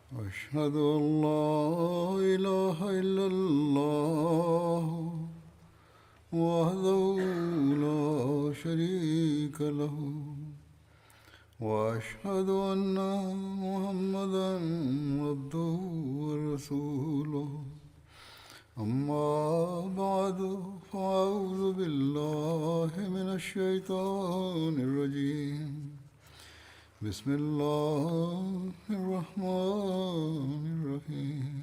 أشهد أن لا إله إلا الله وحده لا شريك له وأشهد أن محمدا عبده ورسوله أما بعد فأعوذ بالله من الشيطان الرجيم بسم الله الرحمن الرحيم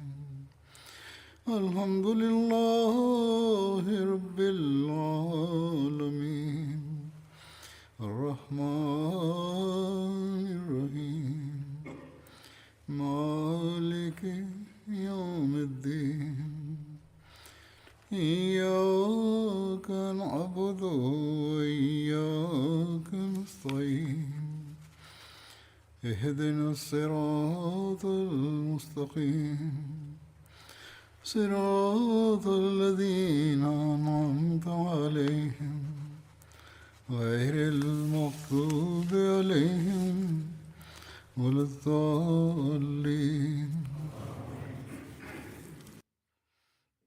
الحمد لله رب العالمين الرحمن الرحيم مالك يوم الدين إياك نعبد وإياك نستعين اهدنا الصراط المستقيم صراط الذين أنعمت عليهم غير المغضوب عليهم ولا الضالين.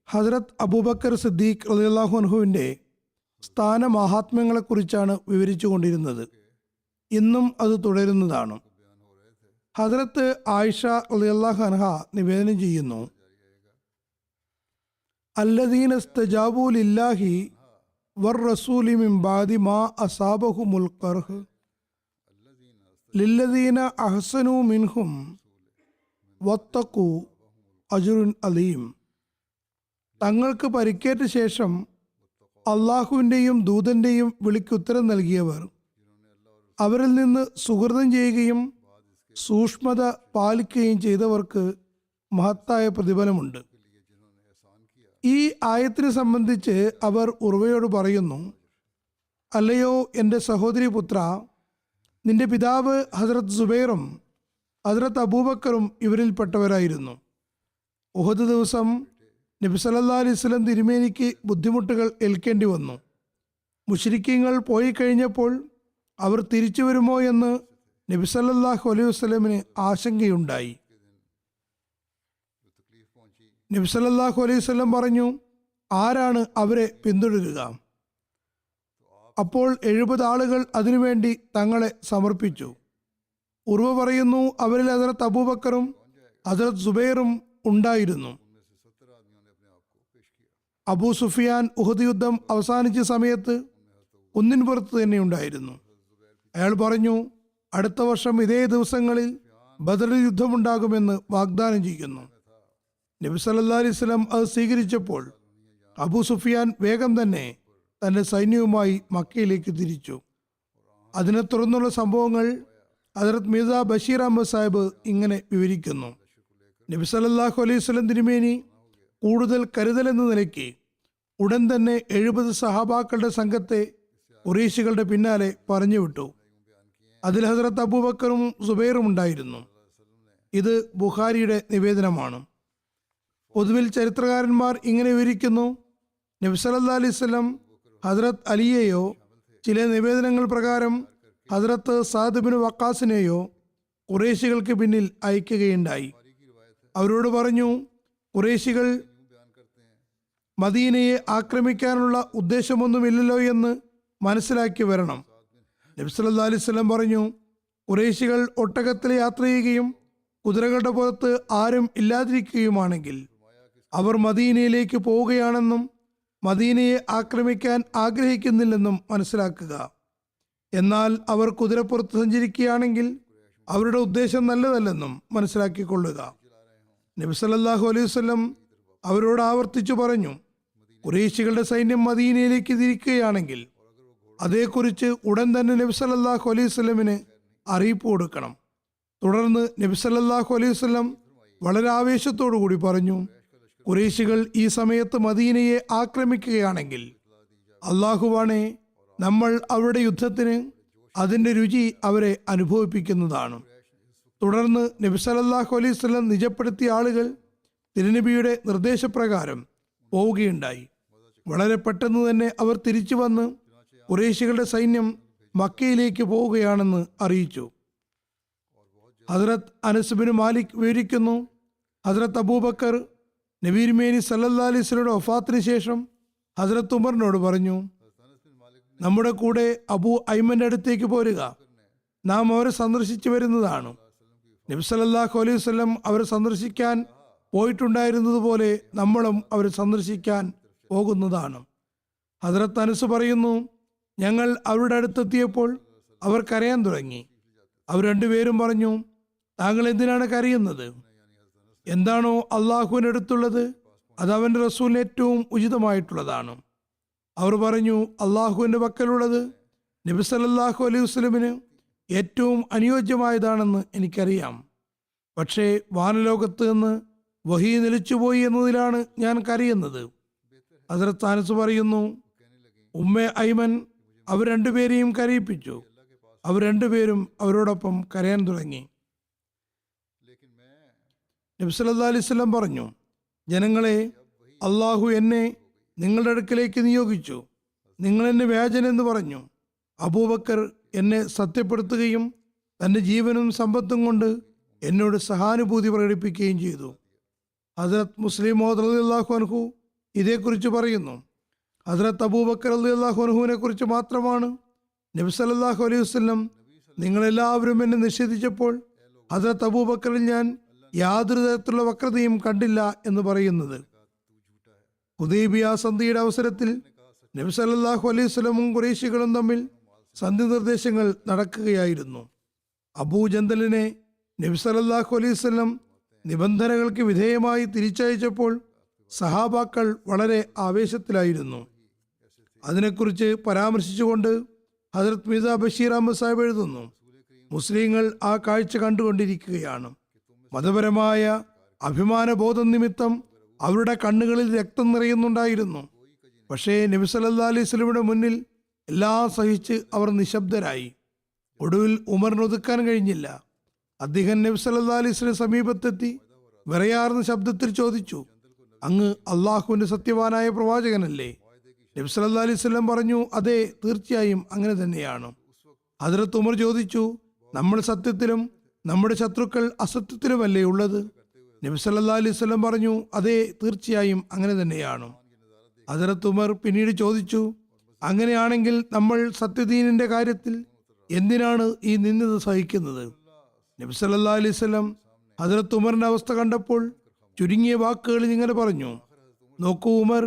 ഹസ്രത്ത് അബൂബക്കർ സിദ്ദീഖ് റളിയല്ലാഹു അൻഹുവിൻ്റെ സ്ഥാനമാഹാത്മ്യങ്ങളെക്കുറിച്ചാണ് വിവരിച്ചു കൊണ്ടിരുന്നത്. ഇന്നും അത് തുടരുന്നതാണ്. ഹസ്രത്ത് ആയിഷ റളിയല്ലാഹു അൻഹ നിവേദനം ചെയ്യുന്നു, അല്ലദീന ഇസ്തജാബു ലില്ലാഹി വർ റസൂലി മിൻ ബാദി മാ അസാബഹുമുൽ ഖർഹ് ലില്ലദീന അഹ്സനു മിൻഹും വത്തഖു അജ്റുൻ അലീം. തങ്ങൾക്ക് പരിക്കേറ്റ ശേഷം അള്ളാഹുവിൻ്റെയും ദൂതൻ്റെയും വിളിക്കുത്തരം നൽകിയവർ, അവരിൽ നിന്ന് സുഹൃതം ചെയ്യുകയും സൂക്ഷ്മത പാലിക്കുകയും ചെയ്തവർക്ക് മഹത്തായ പ്രതിഫലമുണ്ട്. ഈ ആയത്തിനെ സംബന്ധിച്ച് അവർ ഉർവയോട് പറയുന്നു, അല്ലയോ എൻ്റെ സഹോദരി പുത്ര, നിന്റെ പിതാവ് ഹസ്രത്ത് സുബൈറും ഹസ്രത്ത് അബൂബക്കറും ഇവരിൽപ്പെട്ടവരായിരുന്നു. ഉഹദ് ദിവസം നബി സല്ലല്ലാഹു അലൈഹി വസല്ലം തിരുമേനിക്ക് ബുദ്ധിമുട്ടുകൾ ഏൽക്കേണ്ടി വന്നു. മുശ്രിക്കീങ്ങൾ പോയി കഴിഞ്ഞപ്പോൾ അവർ തിരിച്ചു വരുമോ എന്ന് നബി സല്ലല്ലാഹു അലൈഹി വസല്ലമിന് ആശങ്കയുണ്ടായി. നബി സല്ലല്ലാഹു അലൈഹി വസല്ലം പറഞ്ഞു, ആരാണ് അവരെ പിന്തുടരുക? അപ്പോൾ 70 ആളുകൾ അതിനുവേണ്ടി തങ്ങളെ സമർപ്പിച്ചു. ഉർവ പറയുന്നു, അവരിൽ ഹസ്രത്ത് അബൂബക്കറും ഹസ്രത്ത് സുബൈറും ഉണ്ടായിരുന്നു. അബൂ സുഫിയാൻ ഉഹദ് യുദ്ധം അവസാനിച്ച സമയത്ത് കുന്നിൻ പുറത്ത് തന്നെ ഉണ്ടായിരുന്നു. അയാൾ പറഞ്ഞു, അടുത്ത വർഷം ഇതേ ദിവസങ്ങളിൽ ബദറിൽ യുദ്ധമുണ്ടാകുമെന്ന് വാഗ്ദാനം ചെയ്യുന്നു. നബി സല്ലല്ലാഹു അലൈഹി വസല്ലം അത് സ്വീകരിച്ചപ്പോൾ അബൂ സുഫിയാൻ വേഗം തന്നെ തൻ്റെ സൈന്യവുമായി മക്കയിലേക്ക് തിരിച്ചു. അതിനെ തുടർന്നുള്ള സംഭവങ്ങൾ ഹദ്റത്ത് മിർസ ബഷീർ അഹമ്മദ് സാഹിബ് ഇങ്ങനെ വിവരിക്കുന്നു. നബി സല്ലല്ലാഹു അലൈഹി വസല്ലം തിരുമേനി കൂടുതൽ കരുതൽ എന്ന നിലയ്ക്ക് ഉടൻ തന്നെ 70 സഹാബാക്കളുടെ സംഘത്തെ ഖുറൈശികളുടെ പിന്നാലെ പറഞ്ഞുവിട്ടു. അതിൽ ഹസ്രത്ത് അബൂബക്കറും സുബൈറും ഉണ്ടായിരുന്നു. ഇത് ബുഖാരിയുടെ നിവേദനമാണ്. പൊതുവിൽ ചരിത്രകാരന്മാർ ഇങ്ങനെ വിവരിക്കുന്നു, നബി സല്ലല്ലാഹു അലൈഹി വസല്ലം ഹസ്രത്ത് അലിയെയോ ചില നിവേദനങ്ങൾ പ്രകാരം ഹസ്രത്ത് സഅദ് ബിൻ വഖാസിനെയോ ഖുറൈശികൾക്ക് പിന്നിൽ അയക്കുകയുണ്ടായി. അവരോട് പറഞ്ഞു, ഖുറൈശികൾ മദീനയെ ആക്രമിക്കാനുള്ള ഉദ്ദേശമൊന്നുമില്ലല്ലോ എന്ന് മനസ്സിലാക്കി വരണം. നബി സല്ലല്ലാഹു അലൈഹി വസല്ലം പറഞ്ഞു, ഖുറൈശികൾ ഒട്ടകത്തിൽ യാത്ര ചെയ്യുകയും കുതിരകളുടെ പുറത്ത് ആരും ഇല്ലാതിരിക്കുകയുമാണെങ്കിൽ അവർ മദീനയിലേക്ക് പോവുകയാണെന്നും മദീനയെ ആക്രമിക്കാൻ ആഗ്രഹിക്കുന്നില്ലെന്നും മനസ്സിലാക്കുക. എന്നാൽ അവർ കുതിരപ്പുറത്ത് സഞ്ചരിക്കുകയാണെങ്കിൽ അവരുടെ ഉദ്ദേശം നല്ലതല്ലെന്നും മനസ്സിലാക്കിക്കൊള്ളുക. നബി സല്ലല്ലാഹു അലൈഹി വസല്ലം അവരോട് ആവർത്തിച്ചു പറഞ്ഞു, ഖുറൈശികളുടെ സൈന്യം മദീനയിലേക്ക് തിരിക്കുകയാണെങ്കിൽ അതേക്കുറിച്ച് ഉടൻ തന്നെ നബി സല്ലല്ലാഹു അലൈഹി വസല്ലമിന് അറിയിപ്പ് കൊടുക്കണം. തുടർന്ന് നബി സല്ലല്ലാഹു അലൈഹി വസല്ലം വളരെ ആവേശത്തോടു കൂടി പറഞ്ഞു, ഖുറൈശികൾ ഈ സമയത്ത് മദീനയെ ആക്രമിക്കുകയാണെങ്കിൽ അള്ളാഹുവാണേ, നമ്മൾ അവരുടെ യുദ്ധത്തിന് അതിൻ്റെ രുചി അവരെ അനുഭവിപ്പിക്കുന്നതാണ്. തുടർന്ന് നബി സല്ലല്ലാഹു അലൈഹി വസല്ലം നിജപ്പെടുത്തിയ ആളുകൾ തിരുനബിയുടെ നിർദ്ദേശപ്രകാരം പോവുകയുണ്ടായി. വളരെ പെട്ടെന്ന് തന്നെ അവർ തിരിച്ചു വന്ന് ഖുറൈശികളുടെ സൈന്യം മക്കയിലേക്ക് പോവുകയാണെന്ന് അറിയിച്ചു. ഹസ്രത്ത് അനസ് ബിൻ മാലിക് വിവരിക്കുന്നു, ഹസ്രത്ത് അബൂബക്കർ നബീർമേനി സല്ലല്ലാഹു അലൈഹി വസല്ലമയുടെ വഫാത്തിന് ശേഷം ഹസ്രത്ത് ഉമറിനോട് പറഞ്ഞു, നമ്മുടെ കൂടെ അബൂ ഐമന്റെ അടുത്തേക്ക് പോരുക, നാം അവരെ സന്ദർശിച്ചു വരുന്നതാണ്. നബി സല്ലല്ലാഹു അലൈഹി വസല്ലം അവരെ സന്ദർശിക്കാൻ പോയിട്ടുണ്ടായിരുന്നത് പോലെ നമ്മളും അവരെ സന്ദർശിക്കാൻ പോകുന്നതാണ്. ഹസ്രത്ത് അനസ് പറയുന്നു, ഞങ്ങൾ അവരുടെ അടുത്തെത്തിയപ്പോൾ അവർ കരയാൻ തുടങ്ങി. അവർ രണ്ടുപേരും പറഞ്ഞു, താങ്കൾ എന്തിനാണ് കരയുന്നത്? എന്താണോ അള്ളാഹുവിൻ്റെ അടുത്തുള്ളത് അത് അവൻ്റെ റസൂലിന് ഏറ്റവും ഉചിതമായിട്ടുള്ളതാണ്. അവർ പറഞ്ഞു, അള്ളാഹുവിൻ്റെ പക്കലുള്ളത് നബി സല്ലല്ലാഹു അലൈഹി വസല്ലമിന് ഏറ്റവും അനുയോജ്യമായതാണെന്ന് എനിക്കറിയാം. പക്ഷേ വാനലോകത്ത് നിന്ന് വഹി നിലച്ചുപോയി എന്നതിലാണ് ഞാൻ കരയുന്നത്. ഹസ്രത്ത് അനസ് പറയുന്നു, ഉമ്മ ഐമൻ അവർ രണ്ടുപേരെയും കരയിപ്പിച്ചു. അവർ രണ്ടുപേരും അവരോടൊപ്പം കരയാൻ തുടങ്ങി. നബി സല്ലല്ലാഹു അലൈഹി വസല്ലം പറഞ്ഞു, ജനങ്ങളെ, അള്ളാഹു എന്നെ നിങ്ങളുടെ അടുക്കലേക്ക് നിയോഗിച്ചു. നിങ്ങൾ എന്നെ വ്യാജൻ എന്ന് പറഞ്ഞു. അബൂബക്കർ എന്നെ സത്യപ്പെടുത്തുകയും തൻ്റെ ജീവനും സമ്പത്തും കൊണ്ട് എന്നോട് സഹാനുഭൂതി പ്രകടിപ്പിക്കുകയും ചെയ്തു. ഹസ്രത്ത് മുസ്ലിം മൗദ് റളിയല്ലാഹു അൻഹു ഇതേക്കുറിച്ച് പറയുന്നു, ഹസ്രത്ത് അബൂബക്കർ റളിയല്ലാഹു അൻഹുവിനെ കുറിച്ച് മാത്രമാണ് നബി സല്ലല്ലാഹു അലൈഹി വസല്ലം, നിങ്ങളെല്ലാവരും എന്നെ നിഷേധിച്ചപ്പോൾ ഹസ്രത്ത് അബൂബക്കറിൽ ഞാൻ യാതൊരു തരത്തിലുള്ള വക്രതയും കണ്ടില്ല എന്ന് പറയുന്നത്. ഹുദൈബിയ സന്ധിയുടെ അവസരത്തിൽ നബി സല്ലല്ലാഹു അലൈഹി വസല്ലമും ഖുറൈശികളും തമ്മിൽ സന്ധി നിർദ്ദേശങ്ങൾ നടക്കുകയായിരുന്നു. അബൂജന്തലിനെ നബി സല്ലല്ലാഹു അലൈഹി വസല്ലം നിബന്ധനകൾക്ക് വിധേയമായി തിരിച്ചയച്ചപ്പോൾ സഹാബാക്കൾ വളരെ ആവേശത്തിലായിരുന്നു. അതിനെക്കുറിച്ച് പരാമർശിച്ചുകൊണ്ട് ഹസ്രത്ത് മിർസ ബഷീർ അഹമ്മദ് സാഹിബ് എഴുതുന്നു, മുസ്ലിങ്ങൾ ആ കാഴ്ച കണ്ടുകൊണ്ടിരിക്കുകയാണ്. മതപരമായ അഭിമാനബോധം നിമിത്തം അവരുടെ കണ്ണുകളിൽ രക്തം നിറയുന്നുണ്ടായിരുന്നു. പക്ഷേ നബി സല്ലല്ലാഹു അലൈഹി വസല്ലമയുടെ മുന്നിൽ എല്ലാം സഹിച്ച് അവർ നിശബ്ദരായി. ഒടുവിൽ ഉമറിന് ഒതുക്കാൻ കഴിഞ്ഞില്ല. അദ്ദേഹം നബി സല്ലല്ലാഹു അലൈഹി വസല്ലം സമീപത്തെത്തി വിറയാർന്ന ശബ്ദത്തിൽ ചോദിച്ചു, അങ്ങ് അള്ളാഹുവിന്റെ സത്യവാനായ പ്രവാചകനല്ലേ? നബി സല്ലല്ലാഹു അലൈഹി വസല്ലം പറഞ്ഞു, അതെ, തീർച്ചയായും അങ്ങനെ തന്നെയാണ്. ഹദ്റത്ത് ഉമർ ചോദിച്ചു, നമ്മൾ സത്യത്തിലും നമ്മുടെ ശത്രുക്കൾ അസത്യത്തിലുമല്ലേ ഉള്ളത്? നബി സല്ലല്ലാഹു അലൈഹി വസല്ലം പറഞ്ഞു, അതെ, തീർച്ചയായും അങ്ങനെ തന്നെയാണ്. ഹദ്റത്ത് ഉമർ പിന്നീട് ചോദിച്ചു, അങ്ങനെയാണെങ്കിൽ നമ്മൾ സത്യദീനിന്റെ കാര്യത്തിൽ എന്തിനാണ് ഈ നിന്ദ സഹിക്കുന്നത്? നബി സല്ലല്ലാഹു അലൈഹി വസല്ലം ഹദ്റത്ത് ഉമറിന്റെ അവസ്ഥ കണ്ടപ്പോൾ ചുരുങ്ങിയ വാക്കുകളിൽ ഇങ്ങനെ പറഞ്ഞു, നോക്കൂ ഉമർ,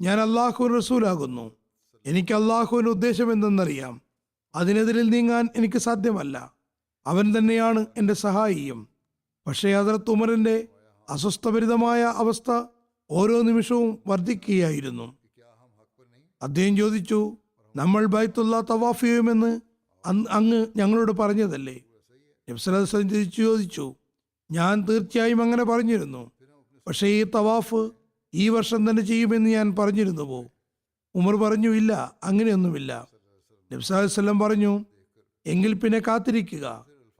ഞാൻ അള്ളാഹുവിന്റെ റസൂലാകുന്നു. എനിക്ക് അള്ളാഹുവിന്റെ ഉദ്ദേശം എന്തെന്നറിയാം. അതിനെതിരിൽ നീങ്ങാൻ എനിക്ക് സാധ്യമല്ല. അവൻ തന്നെയാണ് എൻ്റെ സഹായിയും. പക്ഷേ ഹദ്റത്ത് ഉമറിന്റെ അസ്വസ്ഥഭരിതമായ അവസ്ഥ ഓരോ നിമിഷവും വർദ്ധിക്കുകയായിരുന്നു. അദ്ദേഹം ചോദിച്ചു, നമ്മൾ ബൈത്തുള്ള തവാഫ് ചെയ്യുമെന്ന് അങ്ങ് ഞങ്ങളോട് പറഞ്ഞതല്ലേ? നബി സല്ലല്ലാഹു അലൈഹി വസല്ലം ചോദിച്ചു, ഞാൻ തീർച്ചയായും അങ്ങനെ പറഞ്ഞിരുന്നു. പക്ഷേ ഈ തവാഫ് ഈ വർഷം തന്നെ ചെയ്യുമെന്ന് ഞാൻ പറഞ്ഞിരുന്നുവോ? ഉമർ പറഞ്ഞു, ഇല്ല, അങ്ങനെയൊന്നുമില്ല. നബി സല്ലല്ലാഹു അലൈഹി വസല്ലം പറഞ്ഞു, എങ്കിൽ പിന്നെ കാത്തിരിക്കുക.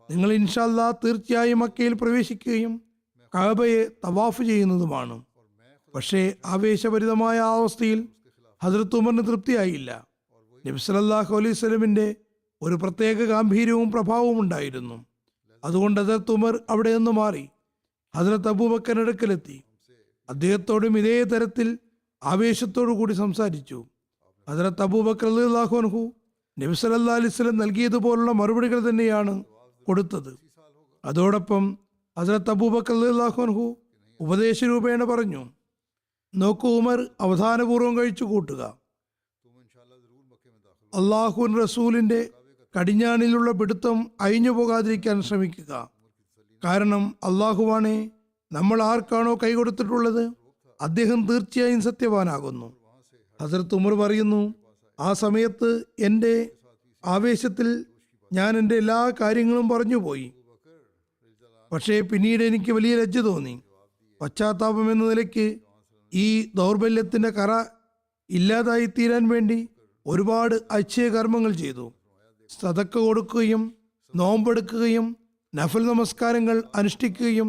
നിങ്ങൾ ഇൻഷാ അല്ലാഹ് തീർച്ചയായും മക്കയിൽ പ്രവേശിക്കുകയും കഅബയെ തവാഫ് ചെയ്യുന്നതുമാണ്. പക്ഷേ ആവേശഭരിതമായ ആ അവസ്ഥയിൽ ഹദ്റത്ത് ഉമറിന് തൃപ്തിയായില്ല. നബി സല്ലല്ലാഹു അലൈഹി വസല്ലമിന്റെ ഒരു പ്രത്യേക ഗാംഭീര്യവും പ്രഭാവവും ഉണ്ടായിരുന്നു. അതുകൊണ്ട് ഹദ്റത്ത് ഉമർ അവിടെ നിന്ന് മാറി ഹദ്റത്ത് അബൂബക്കറിന്റെ അടുക്കലെത്തി. അദ്ദേഹത്തോടും ഇതേ തരത്തിൽ ആവേശത്തോടു കൂടി സംസാരിച്ചു. ഹദ്റത്ത് അബൂബക്കർ റളിയല്ലാഹു അൻഹു നബി സല്ലല്ലാഹു അലൈഹി വസല്ലം നൽകിയതുപോലുള്ള മറുപടികൾ തന്നെയാണ് കൊടുത്തത്. അതോടൊപ്പം ഹദ്റത്ത് അബൂബക്കർ റളിയല്ലാഹു അൻഹു ഉപദേശ രൂപേണ പറഞ്ഞു, നോക്കൂ ഉമർ, അവധാനപൂർവ്വം കഴിച്ചു കൂട്ടുക. അള്ളാഹു റസൂലിന്റെ കടിഞ്ഞാണിലുള്ള പിടുത്തം അഴിഞ്ഞു പോകാതിരിക്കാൻ ശ്രമിക്കുക. കാരണം അള്ളാഹുവാണേ നമ്മൾ ആർക്കാണോ കൈകൊടുത്തിട്ടുള്ളത് അദ്ദേഹം തീർച്ചയായും സത്യവാനാകുന്നു. ഹസ്രത്ത് ഉമർ പറയുന്നു, ആ സമയത്ത് എൻ്റെ ആവേശത്തിൽ ഞാൻ എൻ്റെ എല്ലാ കാര്യങ്ങളും പറഞ്ഞുപോയി. പക്ഷേ പിന്നീട് എനിക്ക് വലിയ ലജ്ജ തോന്നി. പശ്ചാത്താപം എന്ന നിലയ്ക്ക് ഈ ദൗർബല്യത്തിൻ്റെ കറ ഇല്ലാതായി തീരാൻ വേണ്ടി ഒരുപാട് അക്ഷയകർമ്മങ്ങൾ ചെയ്തു. സദക്ക കൊടുക്കുകയും നോമ്പെടുക്കുകയും നഫൽ നമസ്കാരങ്ങൾ അനുഷ്ഠിക്കുകയും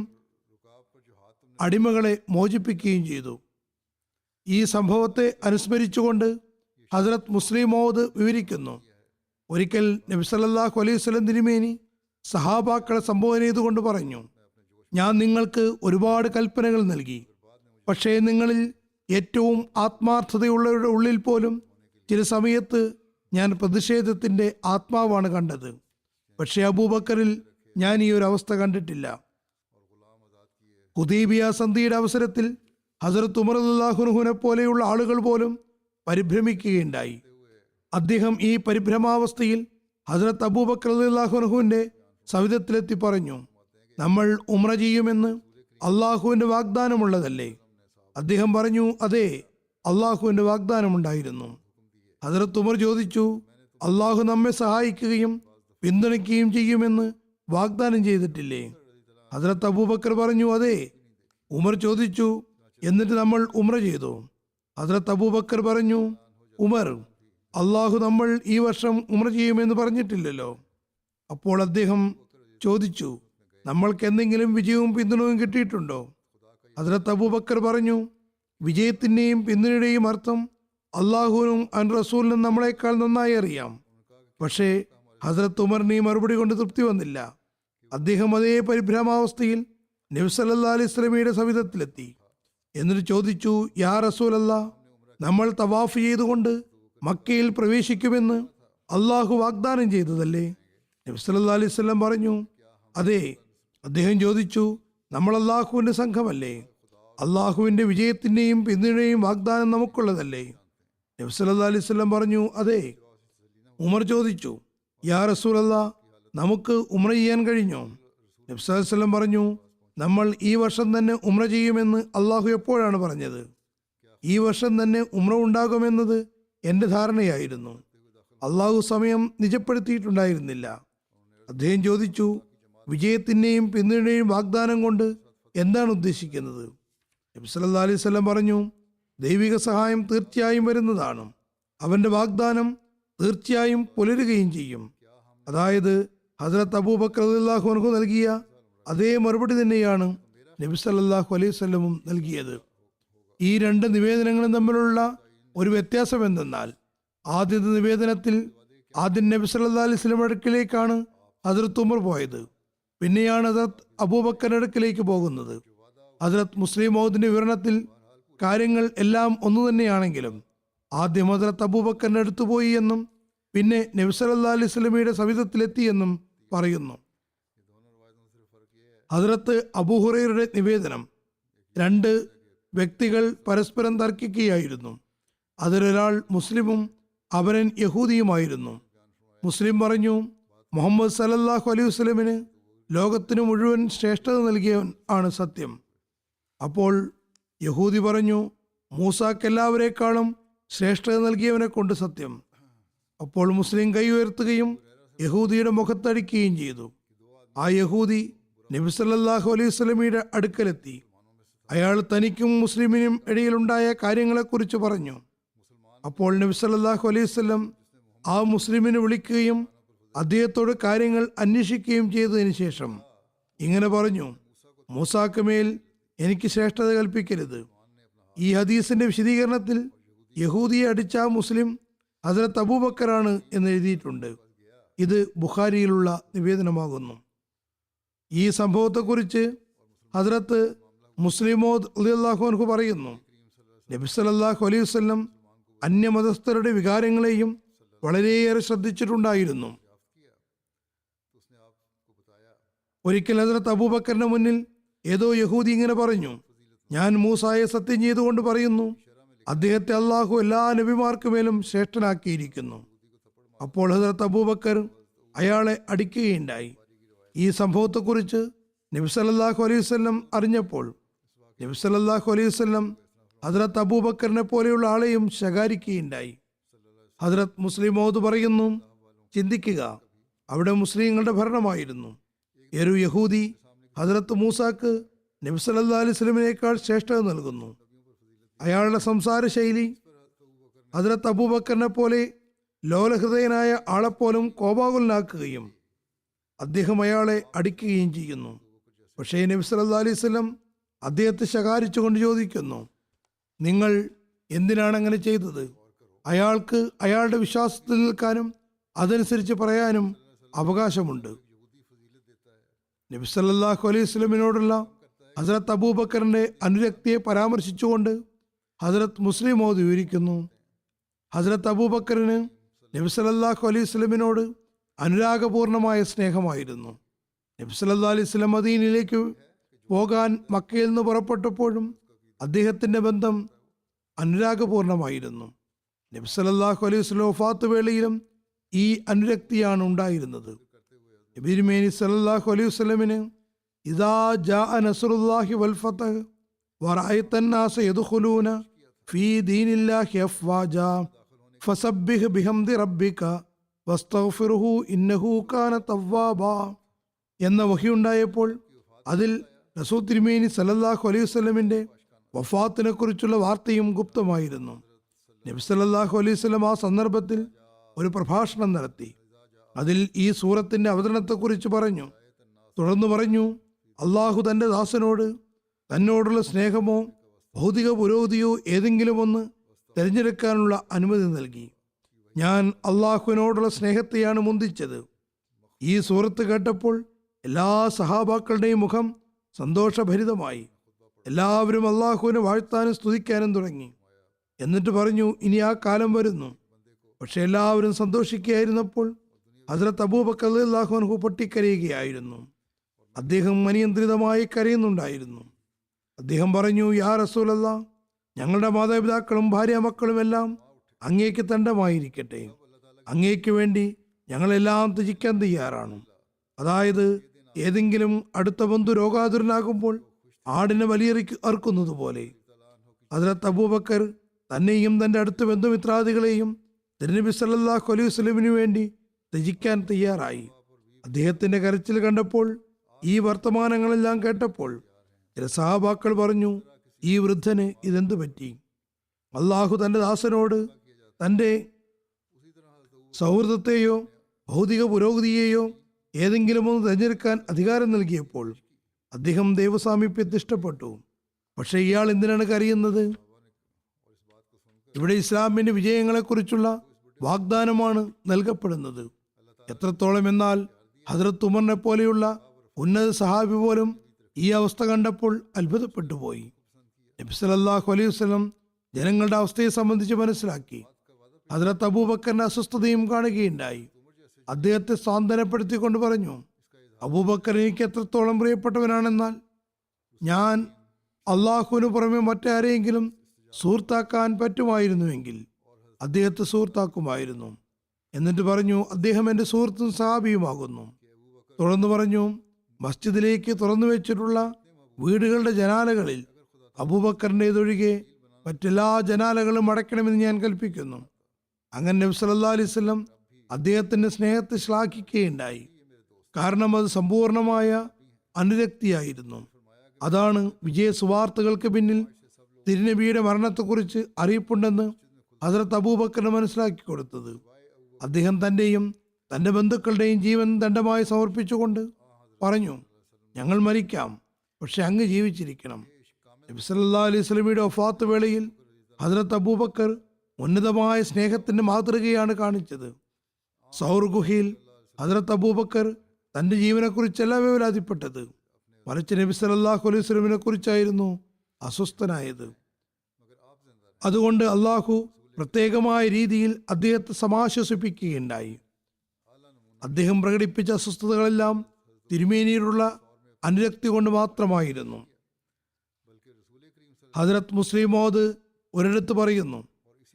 അടിമകളെ മോചിപ്പിക്കുകയും ചെയ്തു. ഈ സംഭവത്തെ അനുസ്മരിച്ചുകൊണ്ട് ഹസ്രത്ത് മുസ്ലിം മൗദ് വിവരിക്കുന്നു, ഒരിക്കൽ നബി സല്ലല്ലാഹു അലൈഹി വസല്ലം തിരുമേനി സഹാബാക്കളെ സംബോധന ചെയ്തുകൊണ്ട് പറഞ്ഞു, ഞാൻ നിങ്ങൾക്ക് ഒരുപാട് കൽപ്പനകൾ നൽകി, പക്ഷേ നിങ്ങളിൽ ഏറ്റവും ആത്മാർത്ഥതയുള്ളവരുടെ ഉള്ളിൽ പോലും ചില സമയത്ത് ഞാൻ പ്രതിഷേധത്തിൻ്റെ ആത്മാവാണ് കണ്ടത്. പക്ഷേ അബൂബക്കറിൽ ഞാൻ ഈ ഒരു അവസ്ഥ കണ്ടിട്ടില്ല. ഹുദൈബിയ സന്ധിയുടെ അവസരത്തിൽ ഹസ്രത്ത് ഉമർ റളിയല്ലാഹു അൻഹുവിനെ പോലെയുള്ള ആളുകൾ പോലും പരിഭ്രമിക്കുകയുണ്ടായി. അദ്ദേഹം ഈ പരിഭ്രമാവസ്ഥയിൽ ഹസ്രത്ത് അബൂബക്കർ റളിയല്ലാഹു അൻഹുവിന്റെ സവിധത്തിലെത്തി പറഞ്ഞു, നമ്മൾ ഉംറ ചെയ്യുമെന്ന് അള്ളാഹുവിന്റെ വാഗ്ദാനമുള്ളതല്ലേ? അദ്ദേഹം പറഞ്ഞു, അതെ, അള്ളാഹുവിന്റെ വാഗ്ദാനമുണ്ടായിരുന്നു. ഹസ്രത്ത് ഉമർ ചോദിച്ചു, അള്ളാഹു നമ്മെ സഹായിക്കുകയും പിന്തുണയ്ക്കുകയും ചെയ്യുമെന്ന് വാഗ്ദാനം ചെയ്തിട്ടില്ലേ? ഹസ്രത്ത് അബൂബക്കർ പറഞ്ഞു, അതെ. ഉമർ ചോദിച്ചു, എന്നിട്ട് നമ്മൾ ഉംറ ചെയ്തു? ഹസ്രത്ത് അബൂബക്കർ പറഞ്ഞു, ഉമർ, അള്ളാഹു നമ്മൾ ഈ വർഷം ഉംറ ചെയ്യുമെന്ന് പറഞ്ഞിട്ടില്ലല്ലോ. അപ്പോൾ അദ്ദേഹം ചോദിച്ചു, നമ്മൾക്ക് എന്തെങ്കിലും വിജയവും പിന്തുണയും കിട്ടിയിട്ടുണ്ടോ? ഹസ്രത്ത് അബൂബക്കർ പറഞ്ഞു, വിജയത്തിൻ്റെയും പിന്തുണയുടെയും അർത്ഥം അള്ളാഹുവിനും അൻ റസൂലിനും നമ്മളെക്കാൾ നന്നായി അറിയാം. പക്ഷേ ഹസ്രത്ത് ഉമറിന് ഈ മറുപടി കൊണ്ട് തൃപ്തി വന്നില്ല. അദ്ദേഹം അതേ പരിഭ്രമാവസ്ഥയിൽ നബി സല്ലല്ലാഹു അലൈഹി വസല്ലമയുടെ സവിധത്തിലെത്തി. എന്നിട്ട് ചോദിച്ചു, യാ റസൂലല്ലാ, നമ്മൾ തവാഫ് ചെയ്തുകൊണ്ട് മക്കയിൽ പ്രവേശിക്കുമെന്ന് അള്ളാഹു വാഗ്ദാനം ചെയ്തതല്ലേ? നബി സല്ലല്ലാഹു അലൈഹി വസല്ലം പറഞ്ഞു, അതെ. അദ്ദേഹം ചോദിച്ചു, നമ്മൾ അള്ളാഹുവിൻ്റെ സംഘമല്ലേ? അള്ളാഹുവിൻ്റെ വിജയത്തിൻ്റെയും പിന്തുണയും വാഗ്ദാനം നമുക്കുള്ളതല്ലേ? നബി സല്ലല്ലാഹു അലൈഹി വസല്ലം പറഞ്ഞു, അതെ. ഉമർ ചോദിച്ചു, യാ റസൂലല്ലാ, നമുക്ക് ഉംറ ചെയ്യാൻ കഴിഞ്ഞോ? നബി സല്ലല്ലാഹു അലൈഹി വസല്ലം പറഞ്ഞു, നമ്മൾ ഈ വർഷം തന്നെ ഉംറ ചെയ്യുമെന്ന് അള്ളാഹു എപ്പോഴാണ് പറഞ്ഞത്? ഈ വർഷം തന്നെ ഉംറ ഉണ്ടാകുമെന്നത് എൻ്റെ ധാരണയായിരുന്നു. അള്ളാഹു സമയം നിജപ്പെടുത്തിയിട്ടുണ്ടായിരുന്നില്ല. അദ്ദേഹം ചോദിച്ചു, വിജയത്തിൻ്റെയും പിന്തുണയും വാഗ്ദാനം കൊണ്ട് എന്താണ് ഉദ്ദേശിക്കുന്നത്? നബി സല്ലല്ലാഹു അലൈഹി വസല്ലം പറഞ്ഞു, ദൈവിക സഹായം തീർച്ചയായും വരുന്നതാണ്. അവൻ്റെ വാഗ്ദാനം തീർച്ചയായും പുലരുകയും ചെയ്യും. അതായത് ഹസ്രത്ത് അബൂബക്കർ റളിയല്ലാഹു അൻഹു നൽകിയ അതേ മറുപടി തന്നെയാണ് നബി സല്ലല്ലാഹു അലൈഹി വസല്ലമും നൽകിയത്. ഈ രണ്ട് നിവേദനങ്ങളും തമ്മിലുള്ള ഒരു വ്യത്യാസം എന്തെന്നാൽ, ആദ്യത്തെ നിവേദനത്തിൽ ആദ്യം നബി സല്ലല്ലാഹു അലൈഹി വസല്ലം അടുക്കിലേക്കാണ് ഹസ്രത്ത് ഉമർ പോയത്, പിന്നെയാണ് ഹസ്രത്ത് അബൂബക്കറിന്റെ അടുക്കിലേക്ക് പോകുന്നത്. ഹസ്രത്ത് മുസ്ലിം മൗദിന്റെ വിവരണത്തിൽ കാര്യങ്ങൾ എല്ലാം ഒന്നു തന്നെയാണെങ്കിലും ആദ്യം ഹസ്രത്ത് അബൂബക്കറിന്റെ അടുത്ത് പോയി എന്നും പിന്നെ നബി സല്ലല്ലാഹു അലൈഹി വസല്ലമയുടെ സവിധത്തിലെത്തി എന്നും പറയുന്നു. ഹസ്രത്ത് അബൂ ഹുറൈറയുടെ നിവേദനം, രണ്ട് വ്യക്തികൾ പരസ്പരം തർക്കിക്കുകയായിരുന്നു. അതിലൊരാൾ മുസ്ലിമും അപരൻ യഹൂദിയുമായിരുന്നു. മുസ്ലിം പറഞ്ഞു, മുഹമ്മദ് സല്ലല്ലാഹു അലൈഹി വസല്ലമിന് ലോകത്തിന് മുഴുവൻ ശ്രേഷ്ഠത നൽകിയവൻ ആണ് സത്യം. അപ്പോൾ യഹൂദി പറഞ്ഞു, മൂസാക്ക് എല്ലാവരെക്കാളും ശ്രേഷ്ഠത നൽകിയവനെ കൊണ്ട് സത്യം. അപ്പോൾ മുസ്ലിം കൈ ഉയർത്തുകയും യഹൂദിയുടെ മുഖത്തടിക്കുകയും ചെയ്തു. ആ യഹൂദി നബി സല്ലല്ലാഹു അലൈഹി വസല്ലമയുടെ അടുക്കലെത്തി. അയാൾ തനിക്കും മുസ്ലിമിനും ഇടയിലുണ്ടായ കാര്യങ്ങളെക്കുറിച്ച് പറഞ്ഞു. അപ്പോൾ നബി സല്ലല്ലാഹു അലൈഹി വസല്ലം ആ മുസ്ലിമിനെ വിളിക്കുകയും അദ്ദേഹത്തോട് കാര്യങ്ങൾ അന്വേഷിക്കുകയും ചെയ്തതിനു ശേഷം ഇങ്ങനെ പറഞ്ഞു, മൂസാക്ക് മേൽ എനിക്ക് ശ്രേഷ്ഠത കൽപ്പിക്കരുത്. ഈ ഹദീസിന്റെ വിശദീകരണത്തിൽ യഹൂദിയെ അടിച്ച മുസ്ലിം ഹസ്രത്ത് അബൂബക്കറാണ് എന്ന് എഴുതിയിട്ടുണ്ട്. ഇത് ബുഖാരിയിലുള്ള നിവേദനമാകുന്നു. ഈ സംഭവത്തെക്കുറിച്ച് ഹസ്രത്ത് മുസ്ലിമോദ് റളിയല്ലാഹു അൻഹു പറയുന്നു, നബി സല്ലല്ലാഹു അലൈഹി വസല്ലം അന്യമതസ്ഥരുടെ വികാരങ്ങളെയും വളരെയേറെ ശ്രദ്ധിച്ചിട്ടുണ്ടായിരുന്നു. ഒരിക്കൽ ഹസ്രത്ത് അബൂബക്കറിന്റെ മുന്നിൽ ഏതോ യഹൂദി ഇങ്ങനെ പറഞ്ഞു, ഞാൻ മൂസായെ സത്യം ചെയ്തുകൊണ്ട് പറയുന്നു, അദ്ദേഹത്തെ അള്ളാഹു എല്ലാ നബിമാർക്കുമേലും ശ്രേഷ്ഠനാക്കിയിരിക്കുന്നു. അപ്പോൾ ഹസ്രത്ത് അബൂബക്കർ അയാളെ അടിക്കുകയുണ്ടായി. ഈ സംഭവത്തെക്കുറിച്ച് നബി സല്ലല്ലാഹു അലൈഹി വസല്ലം അറിഞ്ഞപ്പോൾ നബി സല്ലല്ലാഹു അലൈഹി വസല്ലം ഹസ്രത്ത് അബൂബക്കറിനെ പോലെയുള്ള ആളെയും ശകാരിക്കുകയുണ്ടായി. ഹസ്രത്ത് മുസ്ലിം മൗദ് പറയുന്നു, ചിന്തിക്കുക, അവിടെ മുസ്ലിങ്ങളുടെ ഭരണമായിരുന്നു. ഒരു യഹൂദി ഹസ്രത്ത് മൂസാക്ക് നബി സല്ലല്ലാഹു അലൈഹി വസല്ലമിനേക്കാൾ ശ്രേഷ്ഠത നൽകുന്നു. അയാളുടെ സംസാര ശൈലി ഹസ്രത്ത് അബൂബക്കറിനെ പോലെ ലോലഹൃദയനായ ആളെപ്പോലും കോപാകുലനാക്കുകയും അദ്ദേഹം അയാളെ അടിക്കുകയും ചെയ്യുന്നു. പക്ഷേ നബി സല്ലല്ലാഹു അലൈഹി വസല്ലം അദ്ദേഹത്തെ ശകാരിച്ചുകൊണ്ട് ചോദിക്കുന്നു, നിങ്ങൾ എന്തിനാണ് അങ്ങനെ ചെയ്തത്? അയാൾക്ക് അയാളുടെ വിശ്വാസത്തിൽ നിൽക്കാനും അതനുസരിച്ച് പറയാനും അവകാശമുണ്ട്. നബി സല്ലല്ലാഹു അലൈഹി വസല്ലമിനോടുള്ള ഹസ്രത്ത് അബൂബക്കറിന്റെ അനുരക്തിയെ പരാമർശിച്ചുകൊണ്ട് ഹസ്രത്ത് മുസ്ലിം മൗദ് വിവരിക്കുന്നു. ഹസ്രത്ത് അബൂബക്കറിന് നബി സല്ലല്ലാഹു അലൈഹി വസല്ലമിനോട് അനുരാഗപൂർണമായ സ്നേഹമായിരുന്നു. നബി സല്ലല്ലാഹു അലൈഹി വസല്ലം മദീനയിലേക്ക് പോകാൻ മക്കയിൽ നിന്ന് പുറപ്പെട്ടപ്പോഴും അദ്ദേഹത്തിന്റെ ബന്ധം അനുരാഗപൂർണമായിരുന്നു. നബി സല്ലല്ലാഹു അലൈഹി വസല്ലം വഫാത്ത് വേളയിലും ഈ അനുരക്തിയാണ് ഉണ്ടായിരുന്നത്. നബി തിരുമേനി സല്ലല്ലാഹു അലൈഹി വസല്ലമിന് ഇദാ ജാഅ നസ്റുല്ലാഹി വൽ ഫതഹ് വറഅയ്തൻ നാസ യദ്ഖുലൂന ഫീ ദീനില്ലാഹി അഫ്വാജാ ഫസബ്ബിഹ് ബിഹംദി റബ്ബിക വസ്തഗ്ഫിർഹു ഇന്നഹു കാന തവ്വാബാ എന്ന വഹയുണ്ടായപ്പോൾ അതിൽ റസൂൽ തിരുമേനി സല്ലല്ലാഹു അലൈഹി വസല്ലമിന്റെ വഫാത്തിനെ കുറിച്ചുള്ള വാർത്തയും ഗുപ്തമായിരുന്നു. നബി സല്ലല്ലാഹു അലൈഹി വസല്ലം ആ സന്ദർഭത്തിൽ ഒരു പ്രഭാഷണം നടത്തി. അതിൽ ഈ സൂറത്തിന്റെ അവതരണത്തെക്കുറിച്ച് പറഞ്ഞു. തുടർന്ന് പറഞ്ഞു, അള്ളാഹു തന്റെ ദാസനോട് തന്നോടുള്ള സ്നേഹമോ ഭൗതിക പുരോഗതിയോ ഏതെങ്കിലും ഒന്ന് തിരഞ്ഞെടുക്കാനുള്ള അനുമതി നൽകി. ഞാൻ അള്ളാഹുവിനോടുള്ള സ്നേഹത്തെയാണ് മുന്തിച്ചത്. ഈ സൂറത്ത് കേട്ടപ്പോൾ എല്ലാ സഹാബാക്കളുടെയും മുഖം സന്തോഷഭരിതമായി. എല്ലാവരും അള്ളാഹുവിനെ വാഴ്ത്താനും സ്തുതിക്കാനും തുടങ്ങി. എന്നിട്ട് പറഞ്ഞു, ഇനി ആ കാലം വരുന്നു. പക്ഷെ എല്ലാവരും സന്തോഷിക്കുകയായിരുന്നപ്പോൾ ഹസ്രത്ത് അബൂബക്കർ റളിയല്ലാഹു അൻഹു പൊട്ടിക്കരയുകയായിരുന്നു. അദ്ദേഹം അനിയന്ത്രിതമായി കരയുന്നുണ്ടായിരുന്നു. അദ്ദേഹം പറഞ്ഞു, യാ റസൂലല്ലാഹ്, ഞങ്ങളുടെ മാതാപിതാക്കളും ഭാര്യ മക്കളും എല്ലാം അങ്ങേക്ക് തണ്ടമായിരിക്കട്ടെ. അങ്ങേക്ക് വേണ്ടി ഞങ്ങളെല്ലാം ത്യജിക്കാൻ തയ്യാറാണ്. അതായത് ഏതെങ്കിലും അടുത്ത ബന്ധു രോഗാതുരനാകുമ്പോൾ ആടിനെ അറുക്കുന്നത് പോലെ ഹസ്രത്ത് അബൂബക്കർ തന്നെയും തന്റെ അടുത്ത ബന്ധുമിത്രാദികളെയും തിരുനബി സല്ലല്ലാഹു അലൈഹി വസല്ലമിനു വേണ്ടി ത്യജിക്കാൻ തയ്യാറായി. അദ്ദേഹത്തിന്റെ കരച്ചിൽ കണ്ടപ്പോൾ, ഈ വർത്തമാനങ്ങളെല്ലാം കേട്ടപ്പോൾ ചില സഹാബാക്കൾ പറഞ്ഞു, ഈ വൃദ്ധന് ഇതെന്തു പറ്റി? അള്ളാഹു തന്റെ ദാസനോട് തന്റെ സൗഹൃദത്തെയോ ഭൗതിക പുരോഗതിയെയോ ഏതെങ്കിലും ഒന്ന് തിരഞ്ഞെടുക്കാൻ അധികാരം നൽകിയപ്പോൾ അദ്ദേഹം ദൈവസാമീപ്യത്തെ ഇഷ്ടപ്പെട്ടു. പക്ഷെ ഇയാൾ എന്തിനാണ് കരയുന്നത്? ഇവിടെ ഇസ്ലാമിന്റെ വിജയങ്ങളെക്കുറിച്ചുള്ള വാഗ്ദാനമാണ് നൽകപ്പെടുന്നത്. എത്രത്തോളം എന്നാൽ ഹദ്രത്ത് ഉമറിനെ പോലെയുള്ള ഉന്നത സഹാബി പോലും ഈ അവസ്ഥ കണ്ടപ്പോൾ അത്ഭുതപ്പെട്ടു പോയി. നബി സല്ലല്ലാഹു അലൈഹി വസല്ലം ജനങ്ങളുടെ അവസ്ഥയെ സംബന്ധിച്ച് മനസ്സിലാക്കി. ഹദ്രത്ത് അബൂബക്കറിന്റെ അസ്വസ്ഥതയും കാണുകയുണ്ടായി. അദ്ദേഹത്തെ സാന്ത്വനപ്പെടുത്തിക്കൊണ്ട് പറഞ്ഞു, അബൂബക്കർ എനിക്ക് എത്രത്തോളം പ്രിയപ്പെട്ടവനാണെന്നാൽ ഞാൻ അള്ളാഹുവിന് പുറമെ മറ്റാരെയെങ്കിലും സുഹൃത്താക്കാൻ പറ്റുമായിരുന്നുവെങ്കിൽ അദ്ദേഹത്തെ സുഹൃത്താക്കുമായിരുന്നു. എന്നിട്ട് പറഞ്ഞു, അദ്ദേഹം എൻ്റെ സുഹൃത്തും സഹാബിയുമാകുന്നു. തുടർന്ന് പറഞ്ഞു, മസ്ജിദിലേക്ക് തുറന്നു വെച്ചിട്ടുള്ള വീടുകളുടെ ജനാലകളിൽ അബൂബക്കറിൻ്റെതൊഴികെ മറ്റെല്ലാ ജനാലകളും അടയ്ക്കണമെന്ന് ഞാൻ കൽപ്പിക്കുന്നു. അങ്ങനെ നബി സല്ലല്ലാഹു അലൈഹി വസല്ലം അദ്ദേഹത്തിന്റെ സ്നേഹത്തെ ശ്ലാഘിക്കുകയുണ്ടായി. കാരണം അത് സമ്പൂർണമായ അനുരക്തിയായിരുന്നു. അതാണ് വിജയ സുവാർത്തകൾക്ക് പിന്നിൽ തിരുനബിയുടെ മരണത്തെക്കുറിച്ച് അറിയിപ്പുണ്ടെന്ന് ഹസ്രത്ത് അബൂബക്കറിന് മനസ്സിലാക്കി കൊടുത്തത്. അദ്ദേഹം തന്റെയും തന്റെ ബന്ധുക്കളുടെയും ജീവൻ ദണ്ഡമായി സമർപ്പിച്ചുകൊണ്ട് പറഞ്ഞു, ഞങ്ങൾ മരിക്കാം, പക്ഷെ അങ്ങ് ജീവിച്ചിരിക്കണം. നബി സല്ലല്ലാഹു അലൈഹി വസല്ലമയുടെ വഫാത്ത് വേളയിൽ ഹസ്രത്ത് അബൂബക്കർ ഉന്നതമായ സ്നേഹത്തിന്റെ മാതൃകയാണ് കാണിച്ചത്. സൗർ ഗുഹയിൽ ഹസ്രത്ത് അബൂബക്കർ തന്റെ ജീവനെക്കുറിച്ചല്ല വേവലാതിപ്പെട്ടത്, മറിച്ച് നബി സല്ലല്ലാഹു അലൈഹി വസല്ലമിനെ കുറിച്ചായിരുന്നു അസ്വസ്ഥനായത്. അതുകൊണ്ട് അള്ളാഹു പ്രത്യേകമായ രീതിയിൽ അദ്ദേഹത്തെ സമാശ്വസിപ്പിക്കുകയുണ്ടായി. അദ്ദേഹം പ്രകടിപ്പിച്ച അസ്വസ്ഥതകളെല്ലാം തിരുമേനിയോടുള്ള അനുരക്തി കൊണ്ട് മാത്രമായിരുന്നു. ഹദ്രത്ത് മുസ്ലിം മൗദ് ഒരിടത്ത് പറയുന്നു,